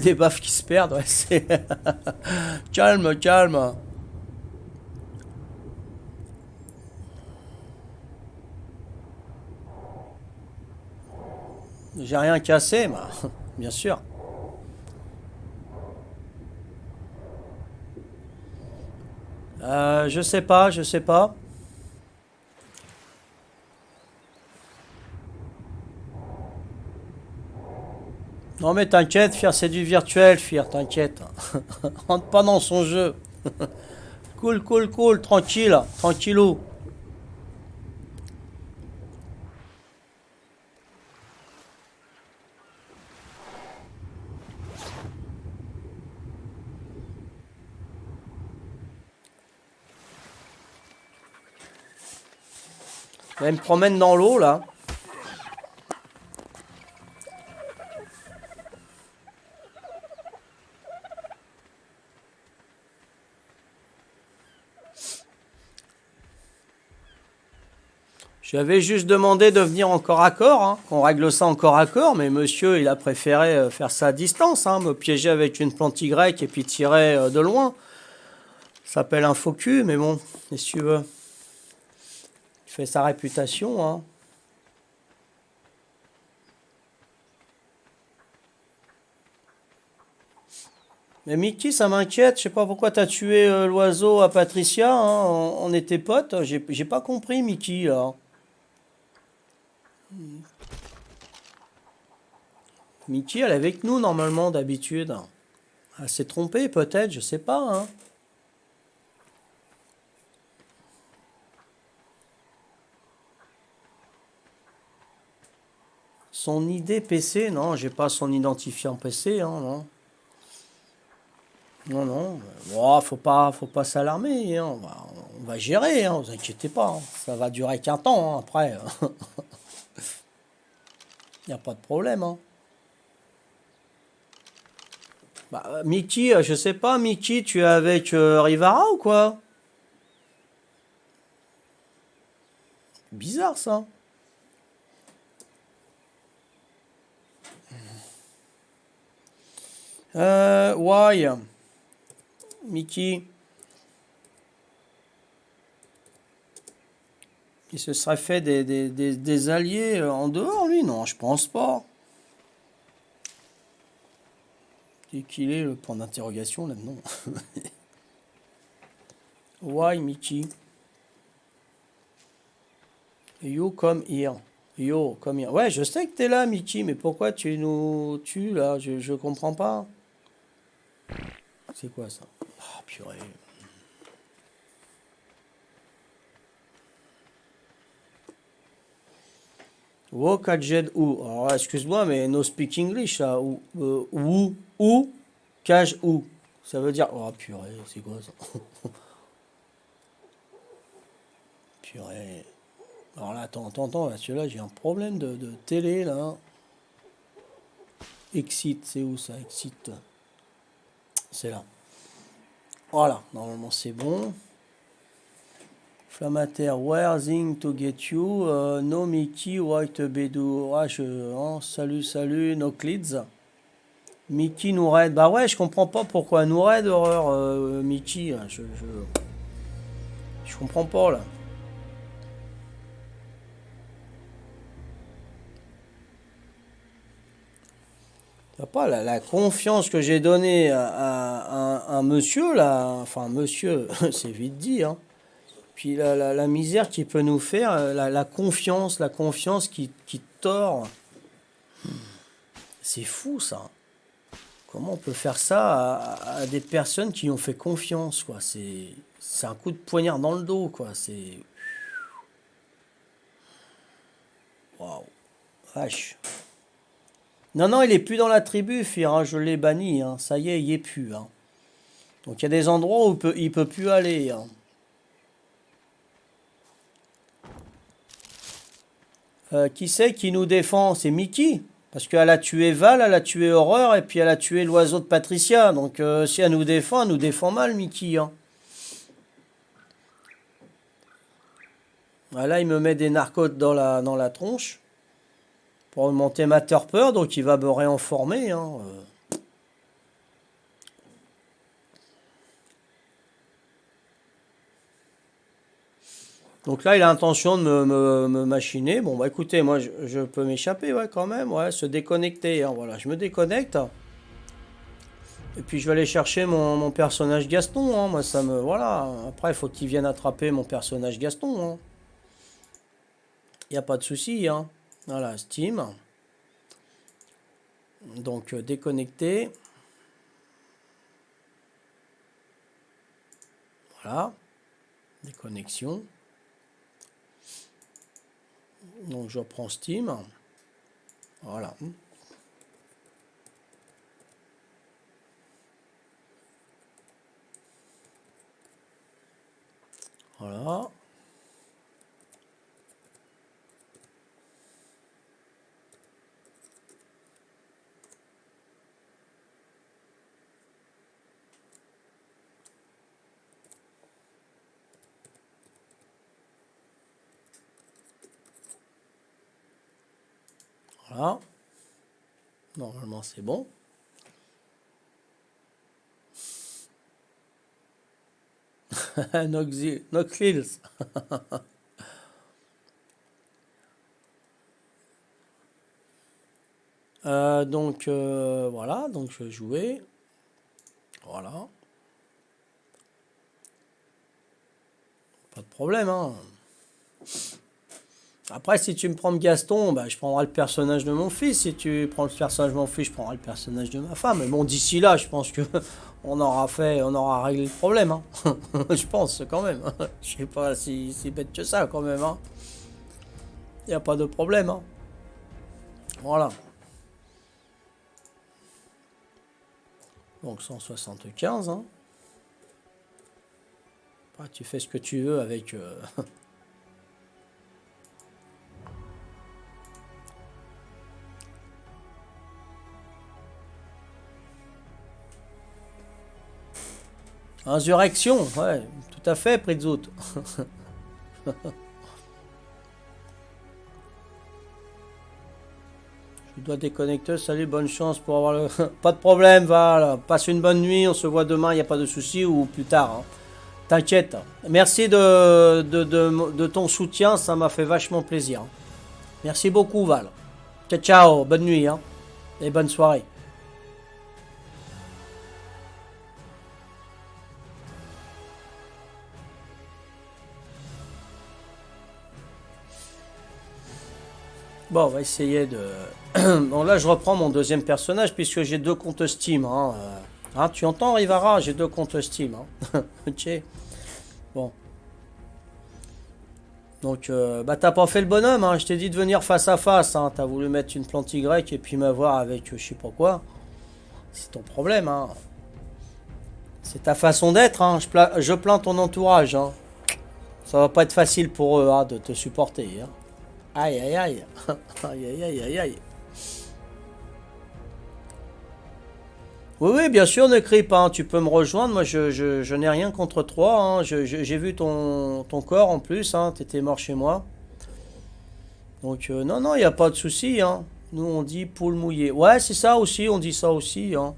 Des baffes qui se perdent, ouais, c'est... calme, calme. J'ai rien cassé, mais... bien sûr. Je sais pas, je sais pas. Non mais t'inquiète, Fir, c'est du virtuel, Fir, t'inquiète. Rentre pas dans son jeu. Cool, cool, cool, tranquille, tranquillou. Elle me promène dans l'eau, là. J'avais juste demandé de venir en corps à corps, hein, qu'on règle ça en corps à corps, mais monsieur, il a préféré faire ça à distance, hein, me piéger avec une plante Y et puis tirer de loin. Ça s'appelle un faux cul, mais bon, qu'est-ce que tu veux? Il fait sa réputation, hein. Mais Mickey, ça m'inquiète, je sais pas pourquoi t'as tué l'oiseau à Patricia, hein, on était potes, j'ai pas compris Mickey, là. Mickey, elle est avec nous normalement d'habitude. Elle s'est trompée peut-être, je sais pas, hein. Son ID PC, non, j'ai pas son identifiant PC, hein, non. Non, non. Bon, faut pas s'alarmer, hein, on va gérer, hein, vous inquiétez pas, hein. Ça va durer qu'un temps, hein, après. Y a pas de problème, hein. Bah, Mickey, je sais pas, Mickey, tu es avec Rivara ou quoi? Bizarre ça. Why? Mickey. Il se serait fait des alliés en dehors, lui? Non, je pense pas. Et qu'il est le point d'interrogation là-dedans. Why, Mickey? You come here. Yo, combien? Ouais, je sais que t'es là, Mickey, mais pourquoi tu nous tues là? Je comprends pas. C'est quoi ça? Ah, purée. Walk at Jed où? Alors, excuse-moi, mais no speak English là. Où, cage où? Ça veut dire. Oh, purée, c'est quoi ça? Purée. Alors là, attends, là, celui-là, j'ai un problème de télé là. Exit, c'est où ça? Exit. C'est là. Voilà, normalement c'est bon. Flamataire, where's to get you? No Mickey, white Bédou. Ah, salut, no Clids. Mickey nous raid. Bah ouais, je comprends pas pourquoi nous raid, horreur, Mickey. Hein, je comprends pas là. T'as pas la confiance que j'ai donnée à un monsieur là. Enfin, monsieur, c'est vite dit, hein. Puis la misère qu'il peut nous faire, la confiance qui tord. C'est fou ça. Comment on peut faire ça à des personnes qui ont fait confiance, quoi. C'est un coup de poignard dans le dos, quoi. C'est... Waouh. Vache. Non, il est plus dans la tribu, Fir, hein. Je l'ai banni, hein. Ça y est, il y est plus, hein. Donc il y a des endroits où il peut plus aller, hein. Qui c'est qui nous défend? C'est Mickey. Parce qu'elle a tué Val, elle a tué Horreur, et puis elle a tué l'oiseau de Patricia. Donc si elle nous défend mal, Mickey, hein. Ah, là, il me met des narcotes dans la tronche pour augmenter ma torpeur, donc il va me réinformer, hein. Donc là, il a l'intention de me machiner. Bon, bah écoutez, moi, je peux m'échapper, ouais, quand même, ouais, se déconnecter, hein, voilà, je me déconnecte. Et puis je vais aller chercher mon personnage Gaston, hein, moi, ça me... Voilà, après, il faut qu'il vienne attraper mon personnage Gaston, hein. Il n'y a pas de souci, hein. Voilà, Steam. Donc, déconnecté. Voilà. Déconnexion. Donc, je reprends Steam. Voilà. Voilà. Voilà. Normalement, c'est bon. Noclils. Donc, voilà. Donc, je vais jouer. Voilà. Pas de problème, hein. Après, si tu me prends Gaston, bah, je prendrai le personnage de mon fils. Si tu prends le personnage de mon fils, je prendrai le personnage de ma femme. Mais bon, d'ici là, je pense que on aura réglé le problème, hein. Je pense quand même. Je sais pas si bête que ça, quand même, hein. Il n'y a pas de problème, hein. Voilà. Donc 175, hein. Après, tu fais ce que tu veux avec... Insurrection, ouais, tout à fait, Pritzout. Je dois déconnecter, salut, bonne chance pour avoir le... Pas de problème, Val, passe une bonne nuit, on se voit demain, il n'y a pas de souci, ou plus tard, hein. T'inquiète. Merci de ton soutien, ça m'a fait vachement plaisir. Merci beaucoup, Val. Ciao, ciao, bonne nuit, hein, et bonne soirée. Bon, on va essayer de... Bon, là, je reprends mon deuxième personnage, puisque j'ai deux comptes Steam. Hein, hein, tu entends, Rivara? J'ai deux comptes Steam. Hein. Ok. Bon. Donc, bah, t'as pas fait le bonhomme, hein. Je t'ai dit de venir face à face. Hein. T'as voulu mettre une plante Y et puis me voir avec je sais pas quoi. C'est ton problème, hein. C'est ta façon d'être, hein. Je plains ton entourage, hein. Ça va pas être facile pour eux, hein, de te supporter, hein. Aïe, aïe, aïe. Aïe, aïe, aïe, aïe, aïe. Oui, oui, bien sûr, ne crie pas, hein. Tu peux me rejoindre. Moi, je n'ai rien contre toi, hein. J'ai vu ton corps en plus, hein. T'étais mort chez moi. Donc, non, non, il n'y a pas de souci, hein. Nous, on dit poule mouillée. Ouais, c'est ça aussi, on dit ça aussi, hein.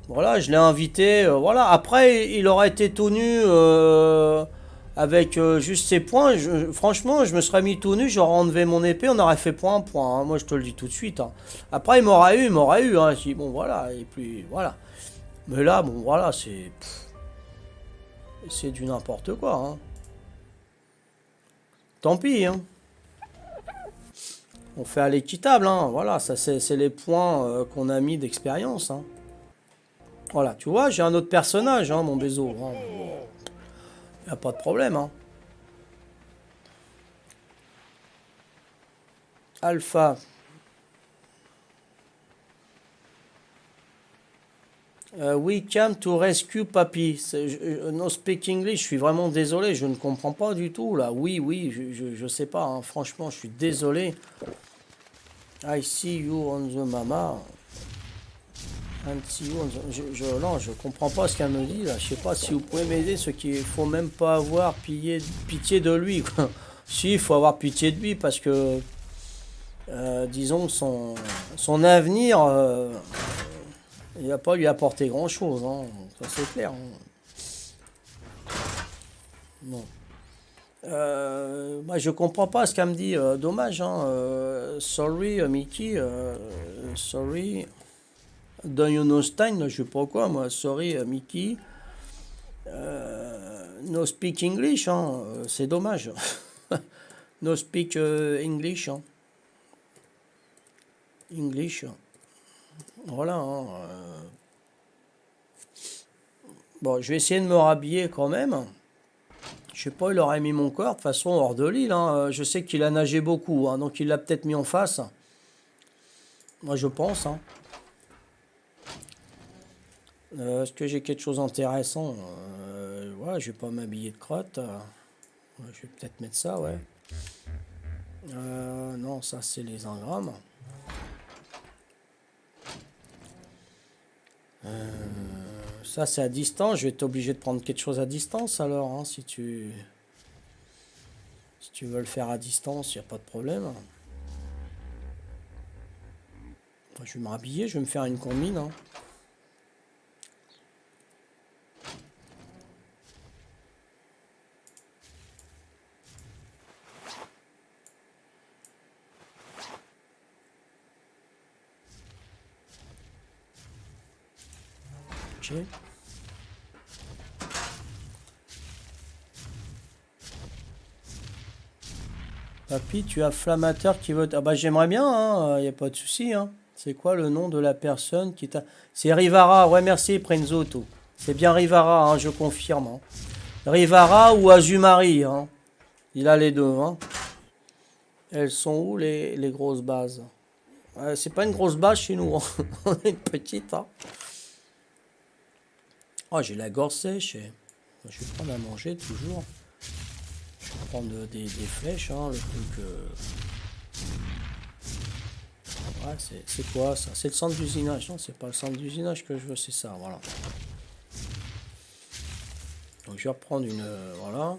Voilà, je l'ai invité. Voilà. Après, il aura été tout nu avec juste ses poings. Franchement, je me serais mis tout nu, j'aurais enlevé mon épée, on aurait fait point à point, hein. Moi, je te le dis tout de suite, hein. Après, il m'aura eu. Hein. Je dis, bon, voilà. Et puis, voilà. Mais là, bon, voilà, c'est du n'importe quoi, hein. Tant pis, hein. On fait à l'équitable, hein. Voilà, ça, c'est les points qu'on a mis d'expérience, hein. Voilà, tu vois, j'ai un autre personnage, hein, mon Bézo. Hein. Y a pas de problème, hein. Alpha. We came to rescue Papy. No speak English. Je suis vraiment désolé. Je ne comprends pas du tout là. Oui, oui, je sais pas, hein. Franchement, je suis désolé. I see you on the mama. And see you on the... Non, je comprends pas ce qu'elle me dit là. Je sais pas si vous pouvez m'aider. Ce qu'il faut même pas avoir pitié de lui, quoi. Si, il faut avoir pitié de lui parce que disons son avenir. Il va pas lui apporter grand chose, hein. Ça c'est clair, hein. Bon. Moi je comprends pas ce qu'elle me dit, dommage, hein. Sorry Mickey, sorry. Don't you know Stein, je sais pas quoi, moi, sorry Mickey. No speak English, hein. C'est dommage. No speak English, hein. English. Voilà, hein. Bon, je vais essayer de me rhabiller quand même. Je sais pas, il aurait mis mon corps, de toute façon, hors de l'île, hein. Je sais qu'il a nagé beaucoup, hein, donc il l'a peut-être mis en face. Moi, je pense, hein. Est-ce que j'ai quelque chose d'intéressant? Ouais, je vais pas m'habiller de crotte. Ouais, je vais peut-être mettre ça, ouais. Non, ça, c'est les ingrammes. Ça, c'est à distance. Je vais être obligé de prendre quelque chose à distance, alors, hein, si tu veux le faire à distance, il n'y a pas de problème. Je vais me rhabiller, je vais me faire une combine, hein. Ok. Papy, tu as Flammateur qui veut... Ah bah j'aimerais bien, hein, y a pas de souci, hein. C'est quoi le nom de la personne qui t'a... C'est Rivara, ouais merci Prenzoto. C'est bien Rivara, hein, je confirme, hein. Rivara ou Azumari, hein. Il a les deux, hein. Elles sont où les grosses bases? C'est pas une grosse base chez nous, hein. On est une petite, hein. Oh, j'ai la gorge sèche. Je vais prendre à manger toujours. Je vais prendre des flèches, hein, le truc... Ouais, c'est quoi ça? C'est le centre d'usinage. Non, c'est pas le centre d'usinage que je veux, c'est ça, voilà. Donc je vais reprendre une... voilà.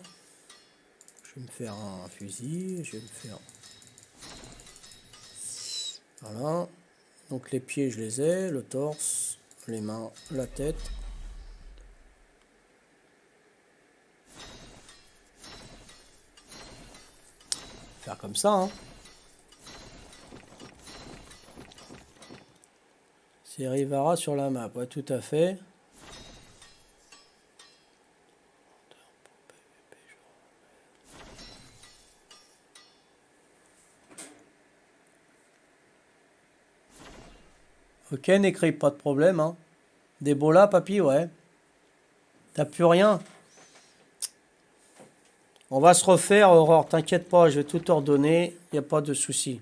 Je vais me faire un fusil. Je vais me faire... Voilà. Donc les pieds, je les ai. Le torse, les mains, la tête. Faire comme ça, hein. C'est Rivara sur la map, ouais, tout à fait. Ok, n'écris pas de problème, hein. Débola, papy, ouais. T'as plus rien. On va se refaire, Aurore, t'inquiète pas, je vais tout ordonner, il n'y a pas de souci.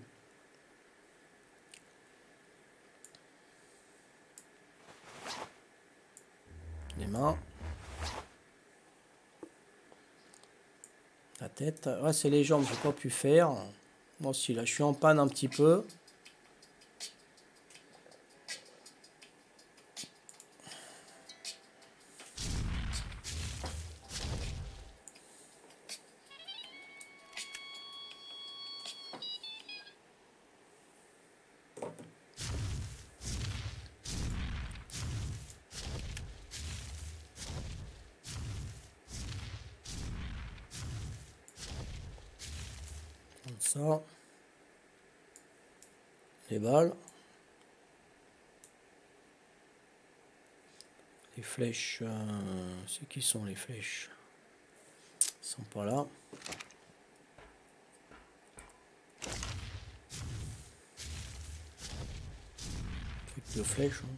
Les mains. La tête. Ouais, c'est les jambes, j'ai pas pu faire. Moi aussi, là, je suis en panne un petit peu. Comme ça. Les balles. Les flèches. C'est qui sont les flèches? Ils sont pas là. Truc de flèches. Hein.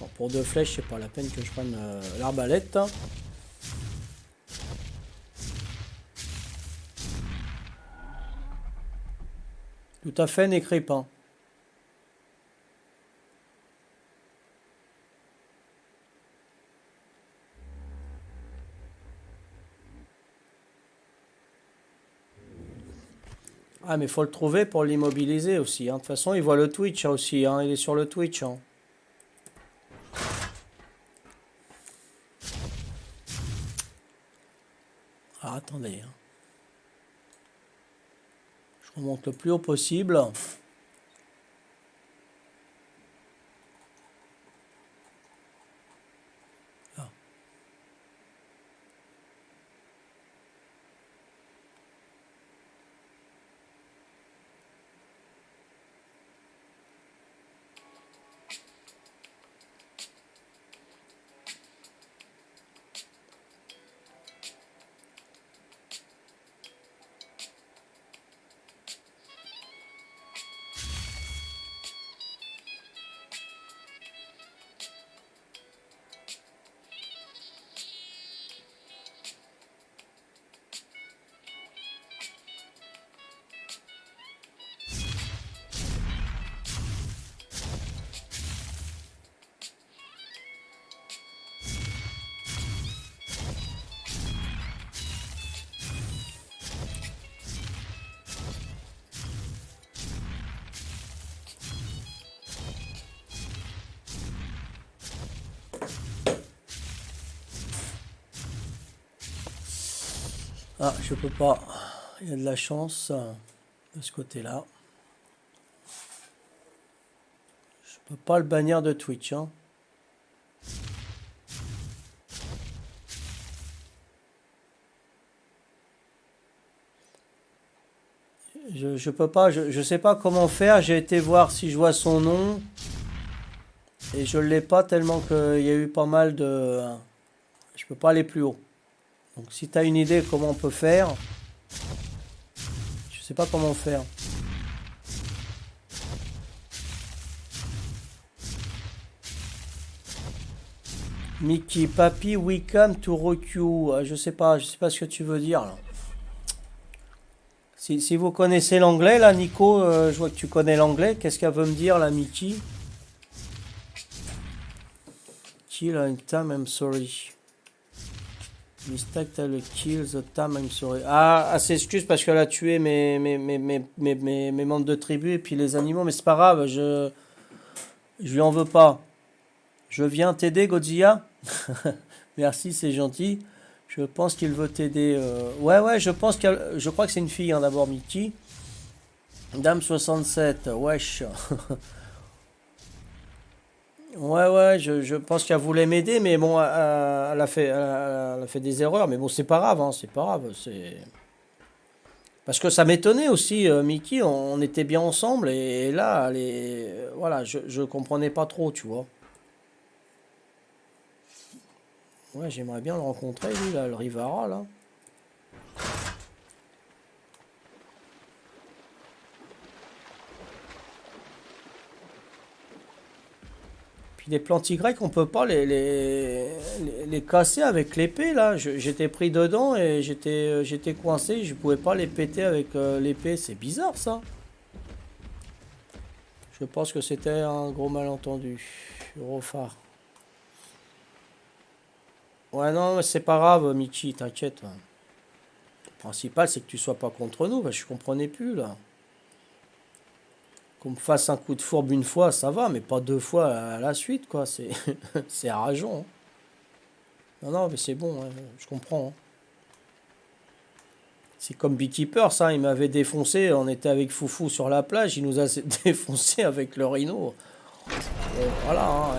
Bon, pour deux flèches, c'est pas la peine que je prenne l'arbalète. Tout à fait, n'écris pas. Ah, mais faut le trouver pour l'immobiliser aussi. Hein. De toute façon, il voit le Twitch hein, aussi. Hein. Il est sur le Twitch. Hein. Ah, attendez. Hein. Je remonte le plus haut possible. Là. Ah, je peux pas. Il y a de la chance de ce côté-là. Je peux pas le bannir de Twitch. Hein. Je peux pas. Je sais pas comment faire. J'ai été voir si je vois son nom. Et je l'ai pas tellement qu'il y a eu pas mal de... Je peux pas aller plus haut. Donc si tu as une idée comment on peut faire, je sais pas comment faire. Mickey, Papy, we come to rock you. Je sais pas ce que tu veux dire là. Si vous connaissez l'anglais là, Nico, je vois que tu connais l'anglais. Qu'est-ce qu'elle veut me dire là, Mickey? Kill in time, I'm sorry. Mistake le kill the time, I'm sorry. Ah, c'est excuse parce qu'elle a tué mes membres de tribu et puis les animaux, mais c'est pas grave, je lui en veux pas. Je viens t'aider, Godzilla. Merci, c'est gentil. Je pense qu'il veut t'aider. Ouais, je crois que c'est une fille hein, d'abord, Mickey. Dame 67, wesh. Ouais, je pense qu'elle voulait m'aider, mais bon, elle a fait des erreurs, mais bon, c'est pas grave, hein, c'est pas grave, c'est... Parce que ça m'étonnait aussi, Mickey, on était bien ensemble, et là, voilà, je comprenais pas trop, tu vois. Ouais, j'aimerais bien le rencontrer, lui, là, le Rivara, là. Puis les plantigrecs, on peut pas les casser avec l'épée, là. J'étais pris dedans et j'étais coincé. Je pouvais pas les péter avec l'épée. C'est bizarre, ça. Je pense que c'était un gros malentendu. Eurofar. Ouais, non, mais c'est pas grave, Michi, t'inquiète. Le principal, c'est que tu sois pas contre nous. Bah, je comprenais plus, là. Qu'on me fasse un coup de fourbe une fois, ça va, mais pas deux fois à la suite, quoi. C'est c'est rageant. Hein. Non, non, mais c'est bon, hein, je comprends. Hein. C'est comme Beekeeper, ça. Il m'avait défoncé. On était avec Foufou sur la plage. Il nous a défoncé avec le rhino. Bon, voilà, hein,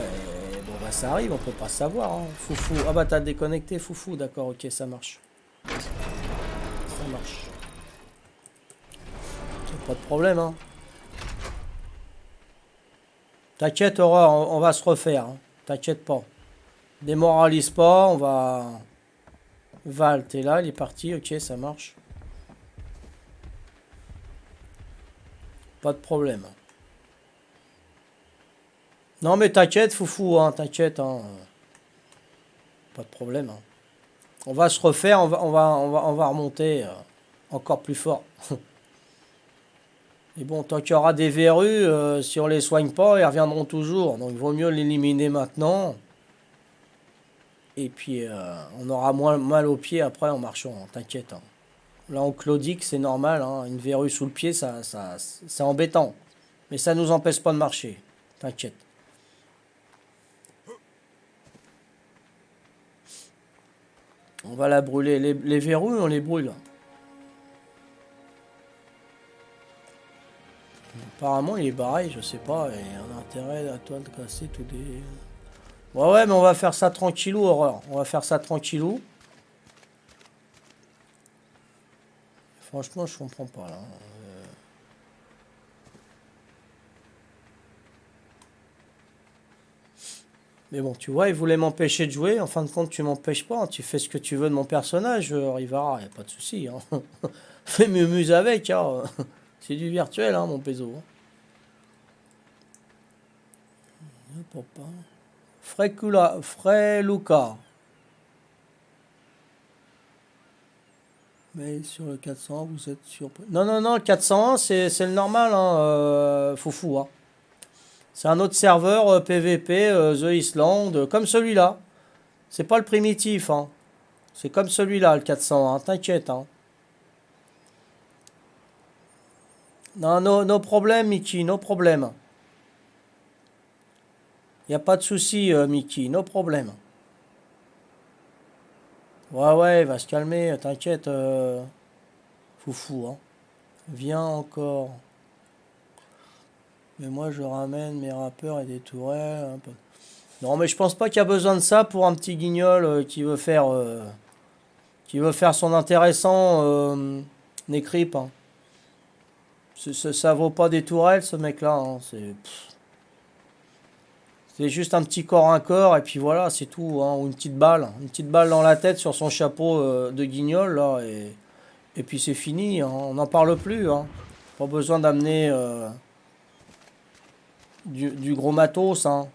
et bon, bah, ça arrive, on peut pas savoir. Hein. Foufou. Ah, bah, t'as déconnecté, Foufou. D'accord, ok, ça marche. Ça marche. C'est pas de problème, hein. T'inquiète, Aurore, on va se refaire. Hein. T'inquiète pas. Démoralise pas, on va... Val, t'es là, il est parti, ok, ça marche. Pas de problème. Non, mais t'inquiète, Foufou, hein, t'inquiète. Hein. Pas de problème. Hein. On va se refaire, on va remonter encore plus fort. Et bon, tant qu'il y aura des verrues, si on les soigne pas, ils reviendront toujours. Donc il vaut mieux l'éliminer maintenant. Et puis on aura moins mal aux pieds après en marchant, hein, t'inquiète. Hein. Là on claudique, c'est normal. Hein, une verrue sous le pied, c'est embêtant. Mais ça nous empêche pas de marcher. T'inquiète. On va la brûler. Les verrues, on les brûle. Apparemment, il est barré, je sais pas. Et on a intérêt à toi de casser tous des... Ouais, ouais, mais on va faire ça tranquillou, Horreur. On va faire ça tranquillou. Franchement, je comprends pas, là. Mais bon, tu vois, il voulait m'empêcher de jouer. En fin de compte, tu m'empêches pas. Hein. Tu fais ce que tu veux de mon personnage, Rivara. Y a pas de souci. Hein. Fais mumuse avec. Hein. C'est du virtuel, hein, mon pézo. Freluca. Mais sur le 400, vous êtes surpris. Non, non, non, le 401, c'est le normal, hein, Foufou. Hein. C'est un autre serveur PVP, The Island, comme celui-là. C'est pas le primitif, hein. C'est comme celui-là, le 401, t'inquiète, hein. Non, no problème, Mickey, no problème. Y a pas de souci, Mickey, no problème. Ouais, ouais, il va se calmer, t'inquiète, Foufou, hein. Viens encore. Mais moi, je ramène mes rappeurs et des tourelles. Un peu. Non, mais je pense pas qu'il y a besoin de ça pour un petit guignol qui veut faire son intéressant Nécrip. Hein. Ça vaut pas des tourelles, ce mec-là. Hein. C'est juste un petit corps à corps et puis voilà, c'est tout. Hein. Ou une petite balle dans la tête sur son chapeau de guignol là et puis c'est fini. Hein. On n'en parle plus. Hein. Pas besoin d'amener du gros matos. Hein.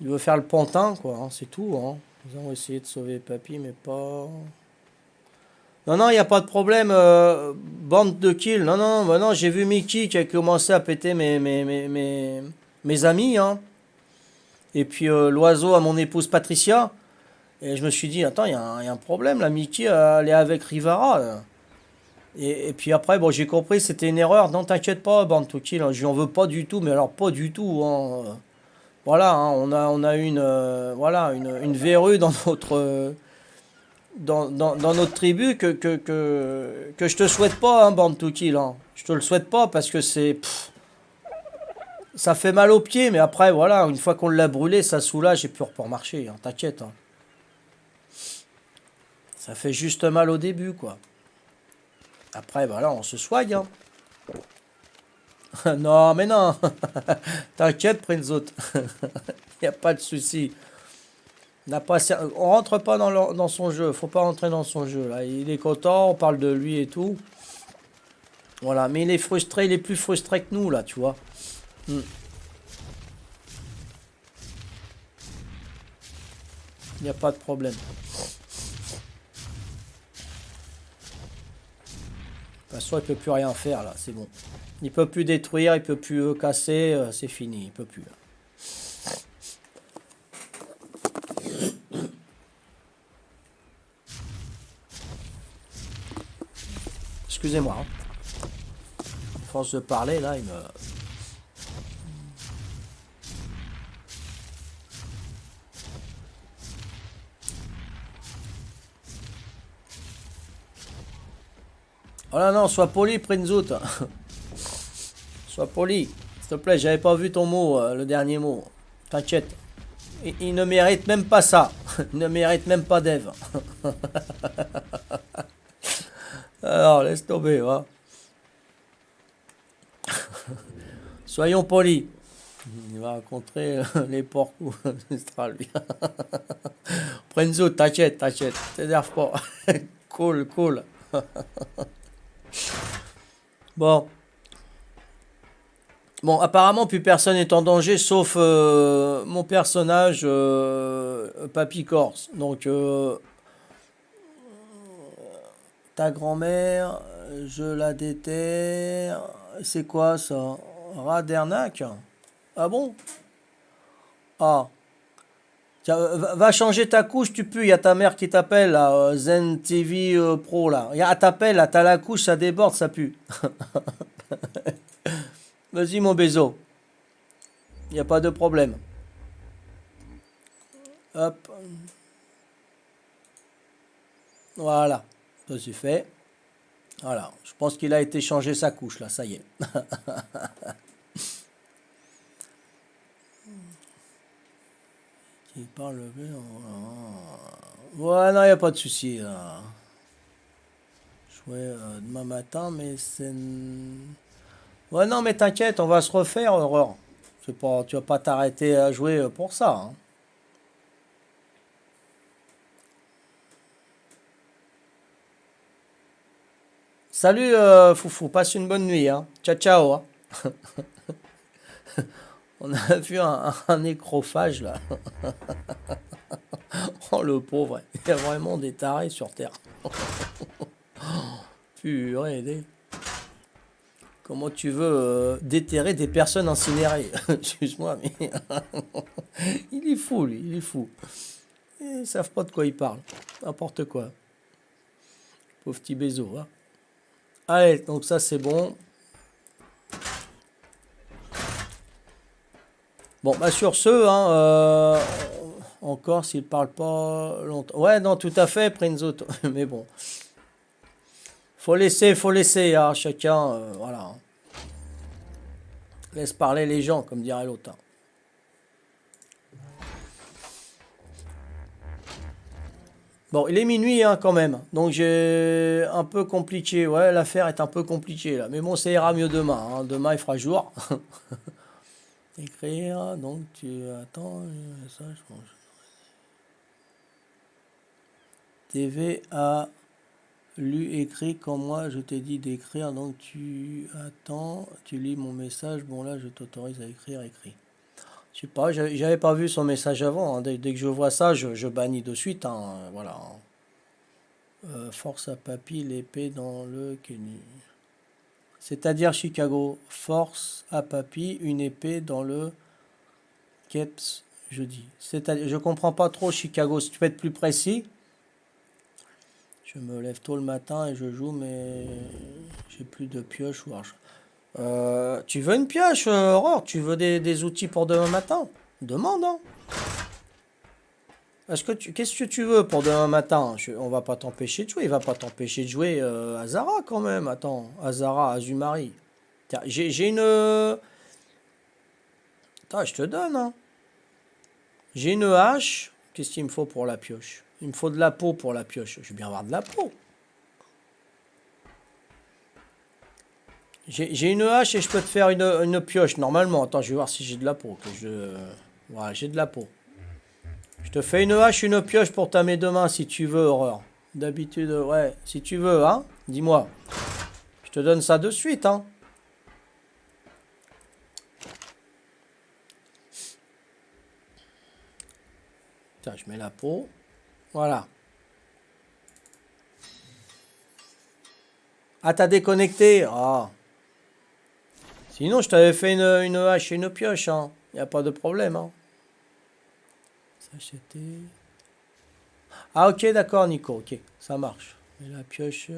Il veut faire le pantin, quoi, hein, c'est tout. Hein. Nous allons essayer de sauver Papy, mais pas... Non, non, il n'y a pas de problème. Bande de kills. Non, non, bah non, j'ai vu Mickey qui a commencé à péter mes amis. Hein. Et puis l'oiseau à mon épouse Patricia. Et je me suis dit, attends, il y a un problème là. Mickey, elle est avec Rivara. Et puis après, bon, j'ai compris, c'était une erreur. Non, t'inquiète pas, bande de kills. Hein, je lui en veux pas du tout, mais alors pas du tout. Hein. Voilà, hein, on a voilà, une verrue dans notre, dans notre tribu que je te souhaite pas, hein, bande to kill. Hein. Je te le souhaite pas parce que ça fait mal aux pieds, mais après, voilà, une fois qu'on l'a brûlé, ça soulage et puis on peut remarcher. Hein, t'inquiète. Hein. Ça fait juste mal au début, quoi. Après, voilà, on se soigne. Hein. Non, mais non. T'inquiète, Prinzot. Il n'y a pas de souci. On rentre pas dans son jeu. Faut pas rentrer dans son jeu. Là. Il est content, on parle de lui et tout. Voilà, mais il est frustré, il est plus frustré que nous, là, tu vois. Il n'y a pas de problème. De toute façon, il peut plus rien faire, là, c'est bon. Il peut plus détruire, il peut plus casser, c'est fini, il peut plus. Là. Excusez-moi. Hein. À force de parler, là, il me... Oh là non, sois poli, Prinzout. Sois poli. S'il te plaît, j'avais pas vu ton mot, le dernier mot. T'inquiète. Il ne mérite même pas ça. Il ne mérite même pas d'Eve. Alors, laisse tomber, va. Soyons polis. Il va rencontrer les porcs. Ce sera lui. Prenzo, t'inquiète, t'inquiète. T'énerve pas. Cool, cool. Bon. Bon, apparemment, plus personne n'est en danger, sauf mon personnage, Papy Corse. Donc, ta grand-mère, je la déterre. C'est quoi ça? Radernac? Ah bon? Ah. Tiens, va changer ta couche, tu pues. Il y a ta mère qui t'appelle, là, Zen TV Pro, là. Elle t'appelle, là, t'as la couche, ça déborde, ça pue. Vas-y, mon bézo. Il n'y a pas de problème. Hop. Voilà. Ça c'est fait. Voilà. Je pense qu'il a été changé sa couche, là. Ça y est. Qui parle bien. Ouais, non, il n'y a pas de souci. Là. Jouer demain matin, mais c'est... Ouais, non, mais t'inquiète, on va se refaire, Aurore. C'est pas, tu vas pas t'arrêter à jouer pour ça. Hein. Salut, Foufou, passe une bonne nuit. Hein. Ciao, ciao. Hein. On a vu un nécrophage, là. Oh, le pauvre. Il y a vraiment des tarés sur Terre. Purée, comment tu veux déterrer des personnes incinérées? Excuse-moi, mais il est fou, lui, il est fou. Ils savent pas de quoi ils parlent. N'importe quoi. Pauvre petit bézo. Hein. Allez, donc ça c'est bon. Bon, bah sur ce, hein, encore s'il parle pas longtemps. Ouais, non, tout à fait, Prinzo. Mais bon. Faut laisser, hein, chacun, voilà. Laisse parler les gens, comme dirait l'autre. Hein. Bon, il est minuit hein, quand même, donc j'ai un peu compliqué. Ouais, l'affaire est un peu compliquée là, mais bon, ça ira mieux demain. Hein. Demain, il fera jour. Écrire, donc tu attends. Ça, je pense. TV a lu, écrit comme moi, je t'ai dit d'écrire, donc tu attends, tu lis mon message. Bon là, je t'autorise à écrire, écrit. Je sais pas, j'avais pas vu son message avant. Hein. Dès que je vois ça, je bannis de suite. Hein. Voilà. Force à papy, l'épée dans le Kenny. C'est-à-dire Chicago. Force à papy, une épée dans le Keps, je dis. C'est-à-dire, je comprends pas trop Chicago. Si tu peux être plus précis. Je me lève tôt le matin et je joue, mais j'ai plus de pioche ou arche. Tu veux une pioche, Aurore? Tu veux des outils pour demain matin? Demande, hein. Qu'est-ce que tu veux pour demain matin? On va pas t'empêcher de jouer. Il va pas t'empêcher de jouer à Zara quand même. Attends, à Zara, Azumari. Tiens, j'ai une... Attends, je te donne, hein. J'ai une hache. Qu'est-ce qu'il me faut pour la pioche? Il me faut de la peau pour la pioche. Je vais bien avoir de la peau. J'ai une hache et je peux te faire une pioche normalement. Attends, je vais voir si j'ai de la peau. Voilà, j'ai de la peau. Je te fais une hache, une pioche pour ta mes deux mains si tu veux, Horreur. D'habitude, ouais, si tu veux, hein. Dis-moi. Je te donne ça de suite, hein. Tiens, je mets la peau. Voilà. Ah, t'as déconnecté. Ah. Sinon, je t'avais fait une hache et une pioche, hein. Il n'y a pas de problème, hein. S'acheter. Ah, ok, d'accord, Nico. Ok, ça marche. Et la pioche.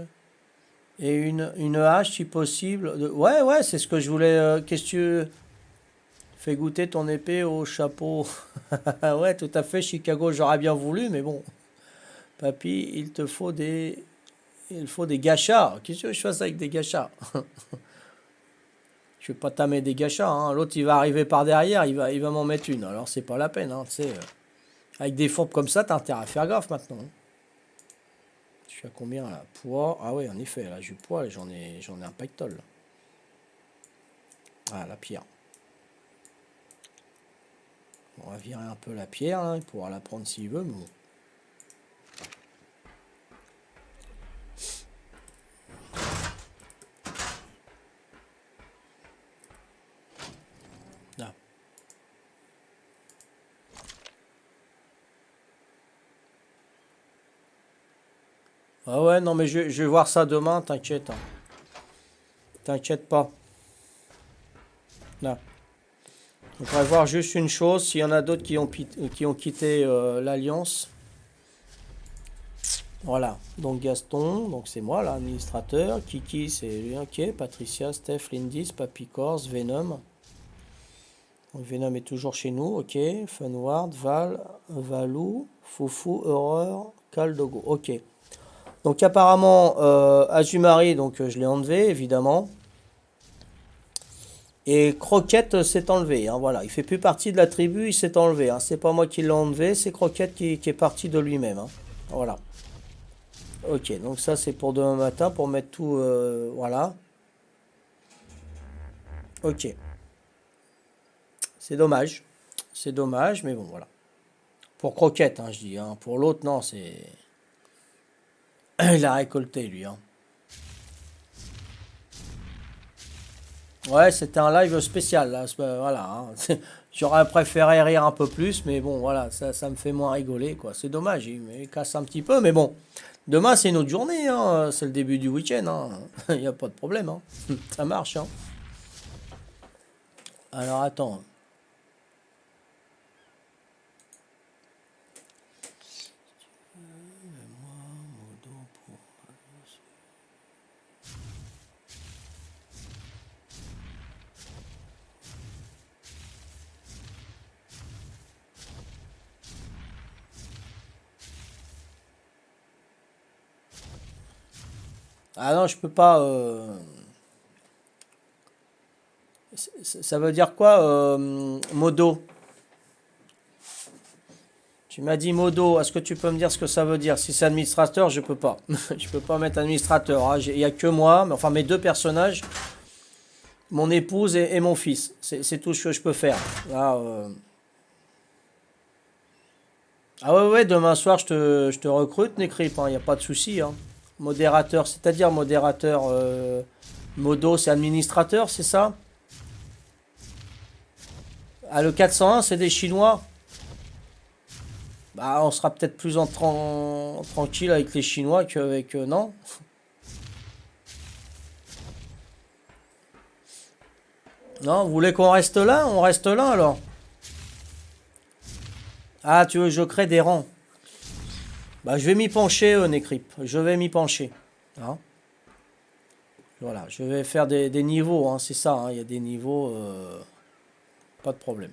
Et une hache, si possible. Ouais, ouais, c'est ce que je voulais. Qu'est-ce que tu fais goûter ton épée au chapeau? Ouais, tout à fait, Chicago, j'aurais bien voulu, mais bon. Papy, il faut des gâchas. Qu'est-ce que je fasse avec des gâchas? Je vais pas tamer des gâchas, hein. L'autre, il va arriver par derrière, il va m'en mettre une. Alors, c'est pas la peine, hein, tu sais. Avec des fourbes comme ça, t'as intérêt à faire gaffe maintenant, hein. Je suis à combien là? Poids. Ah oui, en effet, là, j'ai poids, j'en ai un pactole. Ah, la pierre. On va virer un peu la pierre, hein. Il pourra la prendre s'il veut, mais bon. Là. Ah ouais, non, mais je vais voir ça demain, t'inquiète, hein. T'inquiète pas. Là. On va voir juste une chose, s'il y en a d'autres qui ont quitté l'Alliance. Voilà, donc Gaston, donc c'est moi l'administrateur. Kiki, c'est lui, ok. Patricia, Steph, Lindis, Papy Corse, Venom. Donc Venom est toujours chez nous, ok. Funward, Val, Valou, Foufou, Horreur, Caldogo, ok. Donc apparemment, Azumari, donc je l'ai enlevé, évidemment. Et Croquette s'est enlevé, hein, voilà. Il fait plus partie de la tribu, il s'est enlevé, hein. C'est pas moi qui l'ai enlevé, c'est Croquette qui est parti de lui-même, hein. Voilà. Ok, donc ça c'est pour demain matin, pour mettre tout, voilà. Ok. C'est dommage, mais bon, voilà. Pour Croquette, hein, je dis, hein. Pour l'autre, non, c'est... Il a récolté, lui, hein. Ouais, c'était un live spécial, là, voilà, hein. J'aurais préféré rire un peu plus, mais bon, voilà, ça me fait moins rigoler, quoi. C'est dommage, il casse un petit peu, mais bon. Demain, c'est une autre journée, hein. C'est le début du week-end, hein. Il n'y a pas de problème, hein. Ça marche, hein. Alors, attends. Ah non, je peux pas... Ça veut dire quoi, modo? Tu m'as dit modo, est-ce que tu peux me dire ce que ça veut dire? Si c'est administrateur, je peux pas. Je peux pas mettre administrateur, hein. Il n'y a que moi, mais enfin mes deux personnages, mon épouse et mon fils. C'est tout ce que je peux faire. Là, ah ouais, ouais, demain soir, je te recrute, Necrip, il n'y a pas de souci, hein. Modérateur, c'est-à-dire modérateur, modo, c'est administrateur, c'est ça? Ah, le 401, c'est des Chinois. Bah, on sera peut-être plus tranquille avec les Chinois qu'avec... non? Non, vous voulez qu'on reste là? On reste là, alors. Ah, tu veux que je crée des rangs? Bah, je vais m'y pencher, Necrip. Je vais m'y pencher. Hein, voilà, je vais faire des niveaux, hein, c'est ça, hein, il y a des niveaux... pas de problème.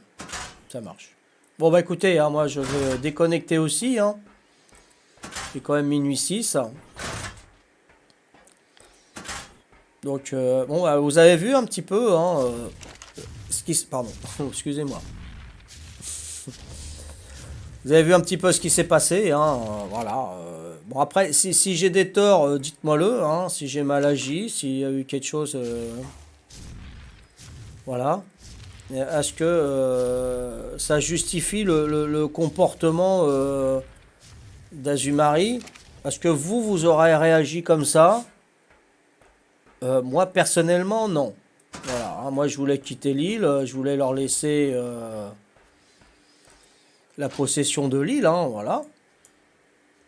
Ça marche. Bon, bah écoutez, hein, moi je vais déconnecter aussi, hein. C'est quand même minuit 6. Donc, bon, bah, vous avez vu un petit peu, hein, ce qui... Pardon, excusez-moi. Vous avez vu un petit peu ce qui s'est passé, hein, voilà. Bon, après, si j'ai des torts, dites-moi-le, hein, si j'ai mal agi, s'il y a eu quelque chose... voilà. Est-ce que ça justifie le comportement d'Azumari? Est-ce que vous aurez réagi comme ça? Moi, personnellement, non. Voilà, hein, moi, je voulais quitter l'île, je voulais leur laisser la possession de l'île, hein, voilà.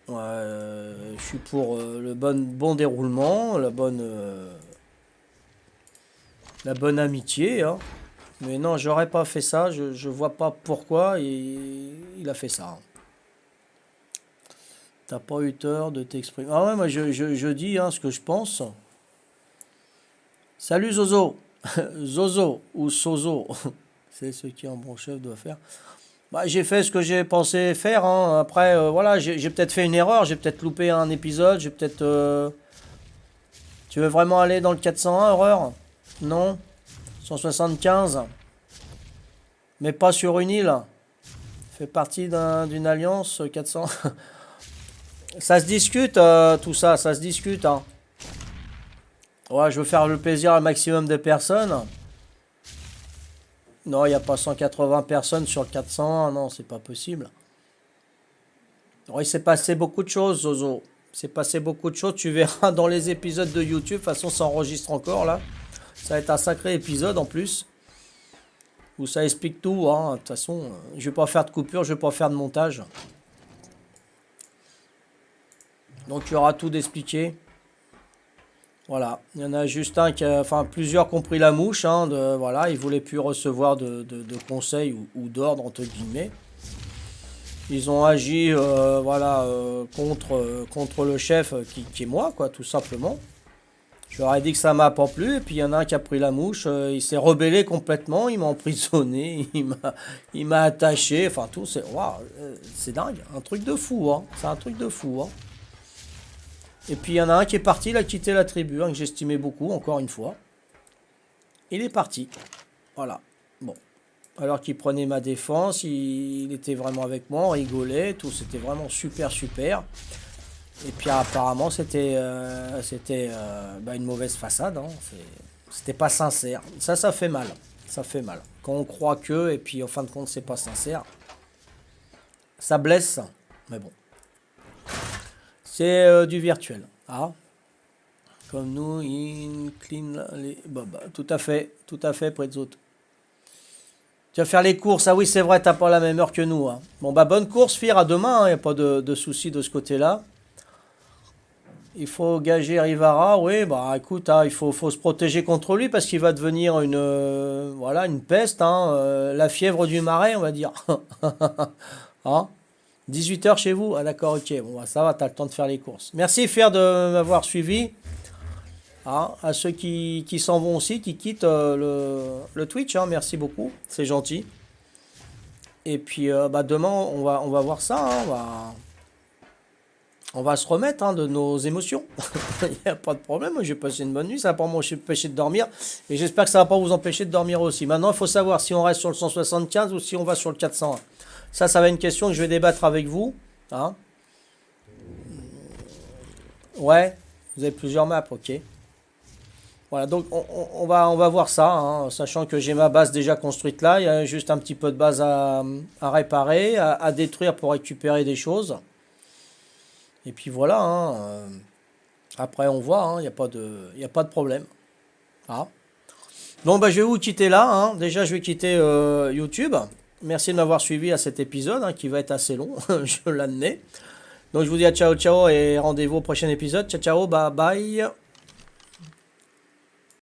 Je suis pour le bon déroulement, la bonne amitié, hein. Mais non, j'aurais pas fait ça. Je vois pas pourquoi il a fait ça, hein. T'as pas eu tort de t'exprimer. Ah ouais, moi je dis hein, ce que je pense. Salut Zozo. Zozo ou Sozo. C'est ce qui en bon chef doit faire. Bah, j'ai fait ce que j'ai pensé faire, hein. Après, voilà, j'ai peut-être fait une erreur. J'ai peut-être loupé un épisode. J'ai peut-être. Tu veux vraiment aller dans le 401, horreur? Non? 175? Mais pas sur une île. Fait partie d'une alliance 400. Ça se discute, tout ça. Ça se discute, hein. Ouais, je veux faire le plaisir à maximum de personnes. Non, il n'y a pas 180 personnes sur le 401. Non, c'est pas possible. Oui, il s'est passé beaucoup de choses, Zozo. Il s'est passé beaucoup de choses. Tu verras dans les épisodes de YouTube. De toute façon, ça enregistre encore, là. Ça va être un sacré épisode, en plus. Où ça explique tout, hein. De toute façon, je vais pas faire de coupure. Je vais pas faire de montage. Donc, il y aura tout d'expliqué. Voilà, il y en a juste un enfin plusieurs qui ont pris la mouche, hein, voilà, ils voulaient plus recevoir de conseils ou d'ordre entre guillemets. Ils ont agi, voilà, contre le chef qui est moi, quoi, tout simplement. Je leur ai dit que ça m'a pas plu, et puis il y en a un qui a pris la mouche, il s'est rebellé complètement, il m'a emprisonné, il m'a attaché, enfin tout, c'est dingue, un truc de fou, hein, c'est un truc de fou, hein. Et puis il y en a un qui est parti, il a quitté la tribu, hein, que j'estimais beaucoup, encore une fois. Il est parti. Voilà. Bon. Alors qu'il prenait ma défense, il était vraiment avec moi, on rigolait, tout, c'était vraiment super, super. Et puis apparemment, c'était une mauvaise façade, hein. C'était pas sincère. Ça fait mal. Ça fait mal. Quand on croit que, et puis en fin de compte, c'est pas sincère. Ça blesse, mais bon. C'est du virtuel. Ah. Comme nous, in clean les. Bah, tout à fait, Prezzout. Tu vas faire les courses. Ah oui, c'est vrai, t'as pas la même heure que nous, hein. Bon, bah, bonne course, Fir, à demain. Il n'y a pas de souci de ce côté-là. Il faut gager Rivara. Oui, bah, écoute, hein, il faut se protéger contre lui parce qu'il va devenir voilà, une peste, hein, la fièvre du marais, on va dire. Hein? 18h chez vous? Ah d'accord, ok. Bon, bah, ça va, t'as le temps de faire les courses. Merci, Fer, de m'avoir suivi. Ah, à ceux qui s'en vont aussi, qui quittent le Twitch, hein, merci beaucoup. C'est gentil. Et puis, bah, demain, on va voir ça, hein, on va se remettre, hein, de nos émotions. Il n'y a pas de problème. J'ai passé une bonne nuit. Ça va pas m'empêcher de dormir. Et j'espère que ça va pas vous empêcher de dormir aussi. Maintenant, il faut savoir si on reste sur le 175 ou si on va sur le 401. Ça va être une question que je vais débattre avec vous, hein. Ouais, vous avez plusieurs maps, ok. Voilà, donc on va voir ça, hein, sachant que j'ai ma base déjà construite là. Il y a juste un petit peu de base à réparer, à détruire pour récupérer des choses. Et puis voilà, hein, après on voit, hein, il n'y a pas de problème. Ah. Bon, bah, je vais vous quitter là, hein. Déjà, je vais quitter YouTube. Merci de m'avoir suivi à cet épisode, hein, qui va être assez long, je l'admets. Donc je vous dis à ciao ciao et rendez-vous au prochain épisode. Ciao ciao, bye bye.